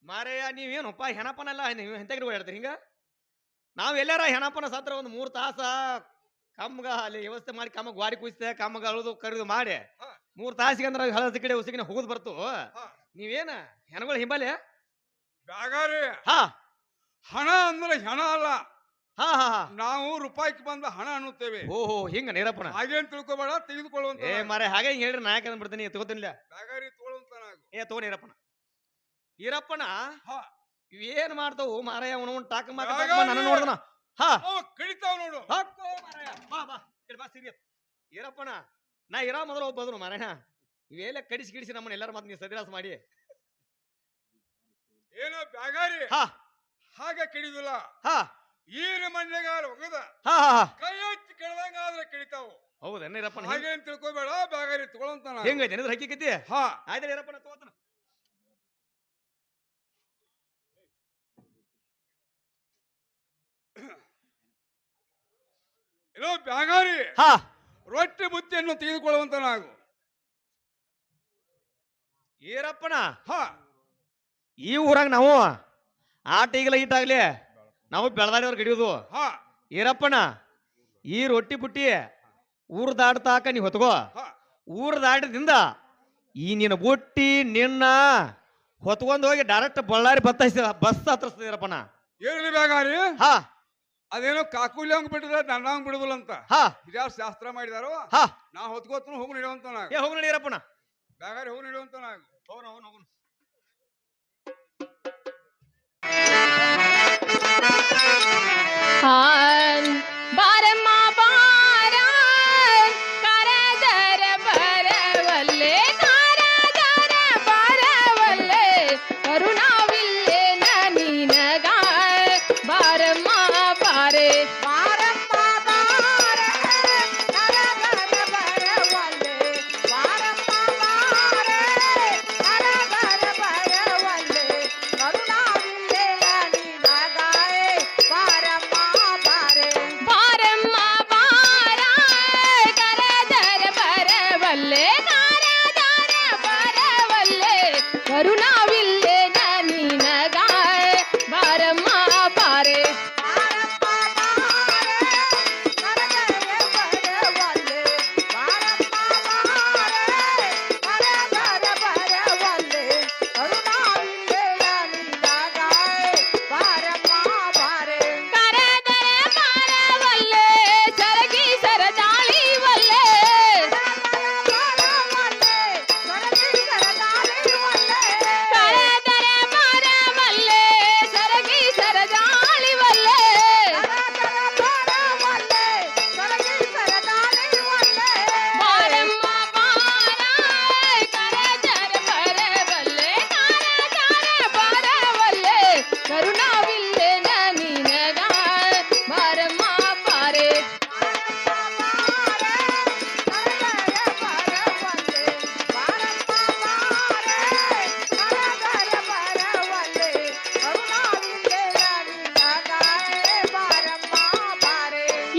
ಮಾರಯ್ಯ. ನೀವೇನಪ್ಪ ಹೆಣಪನೆಲ್ಲ ನೀವು ಎಂತ ಓಡಾಡ್ತೀರಿ ಹಿಂಗ? ನಾವ್ ಎಲ್ಲಾರ ಹೆಣಪನ ಸತ್ರ ಒಂದು 3 ತಾಸ ಕಮ್ಮಗ ಅಲ್ಲಿ ವ್ಯವಸ್ಥೆ ಮಾಡಿ, ಕಮ್ಮಗ ಗಾಡಿ ಕುಯ್ಸ್ತೆ, ಕಮ್ಮಗ ಅಳುದು ಕರಿದು ಮಾಡಿ 3 ತಾಸಿಗೆ ಅಂದ್ರೆ ಹಳದ ಕಡೆ ಉಸಿಗಿನ ಹೋಗುದ್ ಬರ್ತು. ನೀವೇನ ಹೆಣಗಳು ಹಿಂಬಾಲೆ? ಬ್ಯಾಗಾರಿ, ಹಾ, ಹಣ ಅಂದ್ರೆ ಹೆಣ ಅಲ್ಲ. ಹಾ ಹಾ ಹಾ, ನಾವು ರೂಪಾಯಿಗೆ ಬಂದ ಹಣ ಅನ್ನುತ್ತೇವೆ. ಓಹೋ ಹಿಂಗ ನೀರಪ್ಪನ. ಹಾಗೇನ್ ತಿಳ್ಕೊಬೇಡ, ತೆಗೆದುಕೊಳ್ಳುವಂತ. ಏ ಮಾರ, ಹಾಗೆ ಹಿಂಗ ಹೇಳ್ರಿ ನಾಯಕ ಅಂದ್ಬಿಡ್ತೀನಿ, ತಗೋತಿನ್ಲ. ಬ್ಯಾಗಾರಿ ತಗೊಳ್ಳುವಂತ ನಾವು. ಏ ತಗೋ ನೀರಪ್ಪನ. ಈರಪ್ಪನ ಹಾ, ಇವೇನ್ ಮಾಡ್ತಾವು ಮಾರಯ್ಯ? ಅವನು ಟಾಕ ಬ್ಯಾಗಾರಿ. ನನ್ನ ನೋಡ್ದನ. ಹಾ, ಅವ ಕಡಿತಾವ್ ನೋಡು. ಹಾಕೋ ಮಾರಾಯ, ಬಾ ಬಾ, ಇಲ್ಲಿ ಬಾ ಸೀರಿಯಸ್. ಈರಪ್ಪನ ನಾ ಇರ ಮೊದಲು ಒಬ್ಬದ್ರು ಮಾರಾಯ, ಇವೆಲ್ಲ ಕಡಿಸಿ ಗಿಡಿಸಿ ನಮ್ಮನ್ನ ಎಲ್ಲಾರು ಮತ್ತೆ ನೀವು ಸದಿರಾಸ ಮಾಡಿ. ಏನೋ ಬ್ಯಾಗಾರಿ, ಹಾ ಹಾಗೆ ಕಡಿದಿಲ್ಲ. ಹಾ ಈರ ಮಣ್ಣೆಗಾರ ಹೋಗದ ಹಾ ಹಾ, ಕೈ ಹಚ್ಚಿ ಕೆಳದಂಗ ಆದ್ರೆ ಕಡಿತಾವು. ಹೌದೇನ ಈರಪ್ಪನ? ಹಾಗೇನ್ ತಿಳ್ಕೊಬೇಡ, ಬ್ಯಾಗಾರಿ ತಗೊಳ್ಳಂತ ನಾವು. ಹೆಂಗೈತೆ ನಿಂದ್ರ ಹಕ್ಕಿಕೈತಿ? ಹಾ, ಆಯ್ತು ಈರಪ್ಪನ, ತಗೋತನ. ಏನೋ ಬ್ಯಾಗಾರಿ, ಹಾ, ರೊಟ್ಟಿ ಬುತ್ತಿಯನ್ನು ತೆಗೆದುಕೊಳ್ಳುವಂತ ನಾವು. ಈರಪ್ಪನ ಹಾ, ಈ ಊರಾಗ ನಾವು ಆಟ ಈಗಲ ಈಟಾಗ್ಲಿ ನಾವು ಬೆಳೆದಾಡಿಯವ್ರು ಹಿಡಿಯೋದು. ಹಾ, ಈರಪ್ಪನ ಈ ರೊಟ್ಟಿ ಬುಟ್ಟಿ ಊರ್ ದಾಡ್ತಾಕ ನೀ ಹೊತ್ಕೋ. ಹಾ. ಊರ್ ದಾಟದಿಂದ ಈ ನಿನ್ನ ಬುಟ್ಟಿ ನಿನ್ನ ಹೊತ್ಕೊಂಡ್ ಹೋಗಿ ಡೈರೆಕ್ಟ್ ಬಳ್ಳಾರಿ ಬಸ್ ಹತ್ತಿರಪ್ಪನ. ಏನಿಲ್ಲ ಬ್ಯಾಗಾರಿ, ಹಾ ಅದೇನೋ ಕಾಕುಲಿ ಹಂಗ್ ಬಿಟ್ಟಿದ್ರೆ ದಂಡ ಹಂಗ್ ಬಿಡುದಿಲ್ಲ ಅಂತ ಹಾ ಇದ್ಯಾವ ಶಾಸ್ತ್ರ ಮಾಡಿದಾರೋ. ಹಾ, ನಾ ಹೊತ್ಕೋತನು ಹೋಗಿ ನಡೆಯುವಂತ ನಾವು. ಏ ಹೋಗಿ ನಡೀರಪ್ಪನ. ಬ್ಯಾಗಾರಿ ಹೋಗಿ ನಡೆಯುವಂತ ನಾವು. ಬಾರಮ್ಮ ಬಾರ ಕರದರ ಬರವಲ್ಲೆ, ಕರದರ ಬರವಲ್ಲೆ, ಕರುಣಾವಿಲ್ಲೆ ನೀನಗ. ಬಾರಮ್ಮ ಬಾರೆ, ಬಾರಮ್ಮ ಬಾರ ಕರಗರ ಬರವಲ್ಲೆ, ಬಾರಮ್ಮ ಬಾರ ಕರಗರ ಬರವಲ್ಲೆ, ಕರುಣಾವಿಲ್ಲೆ ನಿನಗಾಯೆ. ಬಾರಮ್ಮ ಬಾರೆ, ಬಾರಮ್ಮ ಬಾರ ಕರದರ ಬರವಲ್ಲೆ, ಕರದರ ಬರವಲ್ಲೆ, ಕರುಣಾವಿಲ್ಲೆ ನೀನಗ. ಬಾರಮ್ಮ ಬಾರೆ, ಬಾರಮ್ಮ ಬಾರ ಕರಗರ ಬರವಲ್ಲೆ, ಬಾರಮ್ಮ ಬಾರ ಕರಗರ ಬರವಲ್ಲೆ, ಕರುಣಾವಿಲ್ಲೆ ನಿನಗಾಯೆ. ಬಾರಮ್ಮ ಬಾರೆ, ಕರದರ ಬರವಲ್ಲೆ, ಸರಗಿ ಸರದಾಳಿ ವಲ್ಲೆ, ಬರವಲ್ಲೆ ಸರಗಿ ಸರದಾಳಿ ವಲ್ಲೆ, ಕರದರ ಬರವಲ್ಲೆ, ಸರಗಿ ಸರದಾಳಿ ವಲ್ಲೆ, ಬರವಲ್ಲೆ ಸರಗಿ ಸರದಾಳಿ ವಲ್ಲೆ. ಬಾರಮ್ಮ ಬಾರ ಕರದರ ಬರವಲ್ಲೆ, ಕರದರ ಬರವಲ್ಲೆ, ಕರುಣಾವಿಲ್ಲೆ ನೀನಗ. ಬಾರಮ್ಮ ಬಾರೆ,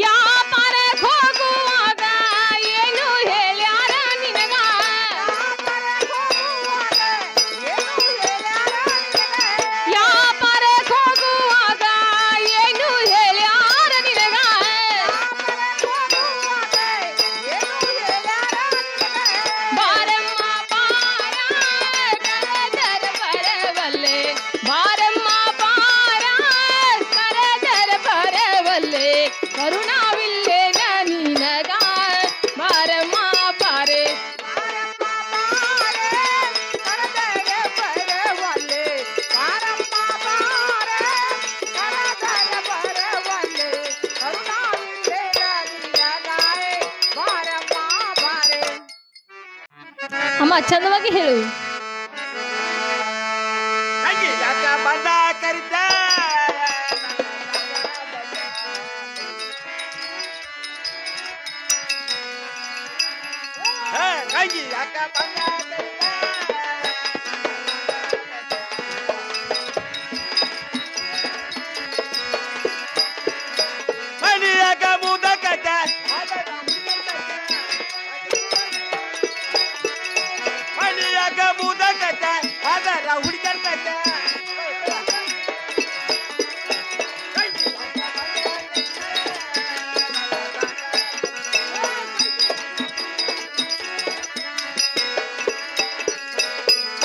ಯಾಪಾರಕ್ ಹೋಗುವಾಗ ಏನು ಹೇಳ್ಯಾರ ನಿನಗ? ಯಾಪಾರಕ್ ಹೋಗುವಾಗ ಏನು ಹೇಳ್ಯಾರ ನಿನಗ? ಬಾರಮ್ಮ ಬಾರ ಕರದರ ಬರವಲ್ಲೆ, ಬಾರಮ್ಮ ಬಾರ ಕರದರ ಬರವಲ್ಲೆ, ಕರುಣಾವಿಲ್ಲೆ ನೀನಗ. ಬಾರಮ್ಮ ಬಾರೆ, ಅಮ್ಮ ಚಂದವಾಗಿ ಹೇಳು. ಯಾಕ ಬಂದ ಕರಿತ ತಂಗಿ ಯಾಕ ಬಂದಾಗೈತೆ? ಮನೆಯಾಗ ಮುದಕತೆ ಮನೆಯಾಗ ಮುದಕತೆ ಅದರ ಹುಡುಗರ್ತೈತೆ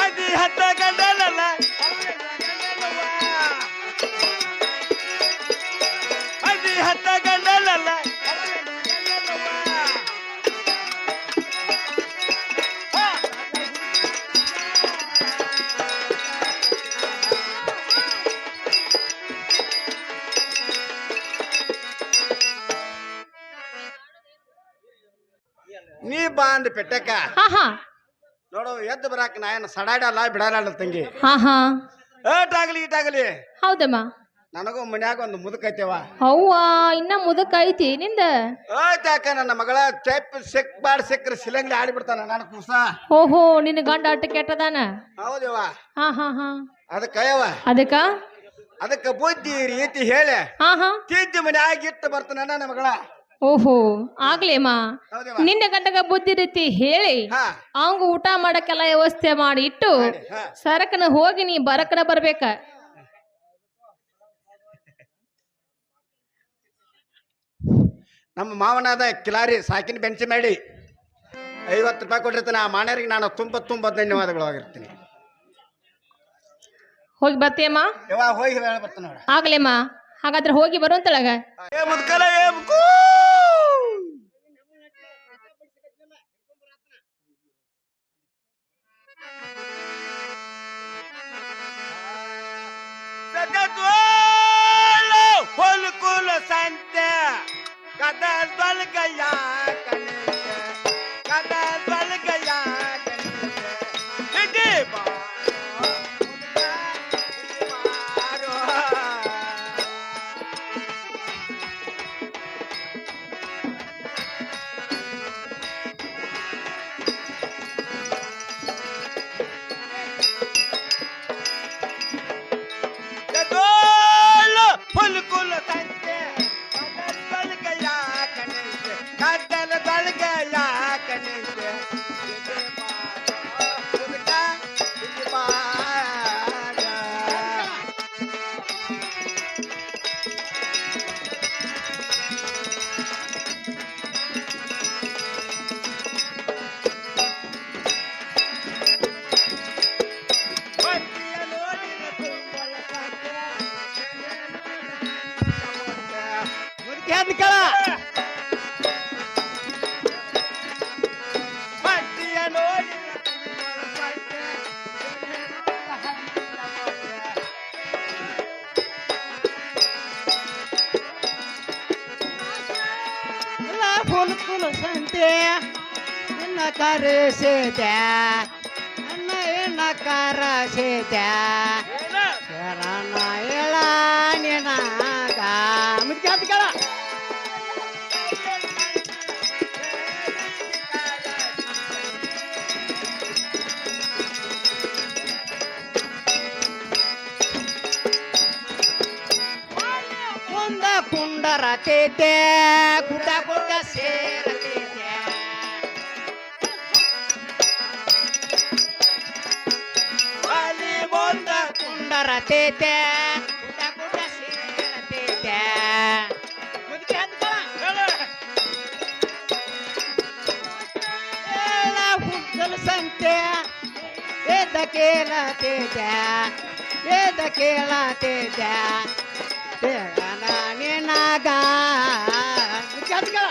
ಅದಿ ಹತ್ತ ಗಂಡಲಲ್ಲ ಅದಿ ಹತ್ತ ಗಂಡಲಲ್ಲ ನೀ ಬಾ ಅಂದ ಪೆಟ್ಟಕ್ಕ ಹಾ ಹಾ ನೋಡು ಎದ್ದು ಬರಾಕ ನಾ ಏನು ಸಡಾಡಲ್ಲ ಬಿಡಲ್ಲ ತಂಗಿ ಹಾ ಹಾ ಏಟಾಗ್ಲಿ ಇಟಾಗ್ಲಿ ಹೌದಮ್ಮ ನನಗೂ ಮನ್ಯಾಗ ಒಂದು ಮುದುಕೈತೆವ ಅವ್ವ ಇನ್ನ ಮುದಕ್ ಐತಿ ನಿಂದ ಯಾಕ ನನ್ನ ಮಗಳ ಟೈಪ್ ಸಿಕ್ಕ್ರೆ ಸಿಲಂಗ್ಲಿ ಆಡಿಬಿಡ್ತಾನ ನನ್ನ ಕೂಸ ಓಹೋ ನಿನ್ನ ಗಂಡ ಅಟ್ಟ ಕೆಟ್ಟದಾನ ಹೌದವ ಹಾ ಹಾ ಹಾ ಅದಕ್ಕಯ್ಯವ ಅದಕ್ಕ ಬುದ್ಧಿ ರೀತಿ ಹೇಳಿ ಹಾ ಹಾ ತಿದ್ದಿ ಮನ್ಯಾಗ ಇಟ್ಟು ಬರ್ತಾನ ನನ್ನ ಮಗಳ ಓಹೋ ಆಗ್ಲೇಮ್ಮ ಹೌದವ ನಿನ್ನ ಗಂಡಗ ಬುದ್ಧಿ ರೀತಿ ಹೇಳಿ ಹಾ ಅವಂಗ ಊಟ ಮಾಡಕ್ಕೆಲ್ಲ ವ್ಯವಸ್ಥೆ ಮಾಡಿ ಇಟ್ಟು ಹಾ. ಸರಕನ ಹೋಗಿ ನೀ ಬರಕನ ಬರ್ಬೇಕ ನಮ್ಮ ಮಾವನಾದ ಕಿಲಾರಿ ಸಾಕಿನ ಬೆಂಚಿ ಮಾಡಿ 50 ರೂಪಾಯಿ ಕೊಟ್ಟಿರ್ತಾನೆ ಆ ಮಾಣ್ಯರಿಗೆ ನಾನು ತುಂಬ ಧನ್ಯವಾದಗಳು ಆಗಿರ್ತೀನಿ ಹೋಗಿ ಬರ್ತೀಯಮ್ಮ ಯವ್ವ ಹೋಗಿ ಹೇಳ ಬರ್ತಾನೆ ನೋಡ ಆಗ್ಲೇಮ್ಮ ಹಾಗಾದ್ರೆ ಹೋಗಿ ಬರುವಂತಳಗ ಏ ಮುದ್ಕಲ ಏ ಮುದ್ಕು ಹೊಲಕುಲ ಸಂತೆ ಕದ ಬಲ್ಗಯ್ಯ ಕದ ಬಲ್ಗಯ್ಯ ಇದೇ ಬಾ फुलकुल संते कदल गया कनेसे कदल गल गया कनेसे ಫುಲ್ಕುಲ್ ಸಂತೆ ನಿನ್ನ ಕರೆಸಿದ ನನ್ನ ಕರೆಸಿದ ಶರಣ ಹೇಳ ನಿನಗ ಮುದ್ಕೆ ಅಂತ ಕೇಳ ಕುಂದ ಕುಂಡರತೈತೆ ಗುಡ್ಡ ಗುಡ್ಡ ಸೇರತೈತೆ ಅಲ್ಲಿ ಮುಂದ ಕುಂಡರತೈತೆ ಗುಡ್ಡ ಗುಡ್ಡ ಸೇರತೈತೆ ಮುದ್ಕೆ ಅಂತ ಹೇಳ ಹುಟ್ಟಲ್ ಸಂತೆ ಎದ್ದ ಕೇಳತೈತೆ ಎದ್ದ ಕೇಳತೈತೆ ನಿನಗ ಮುದ್ಕೆ ಅಂತ ಕೇಳ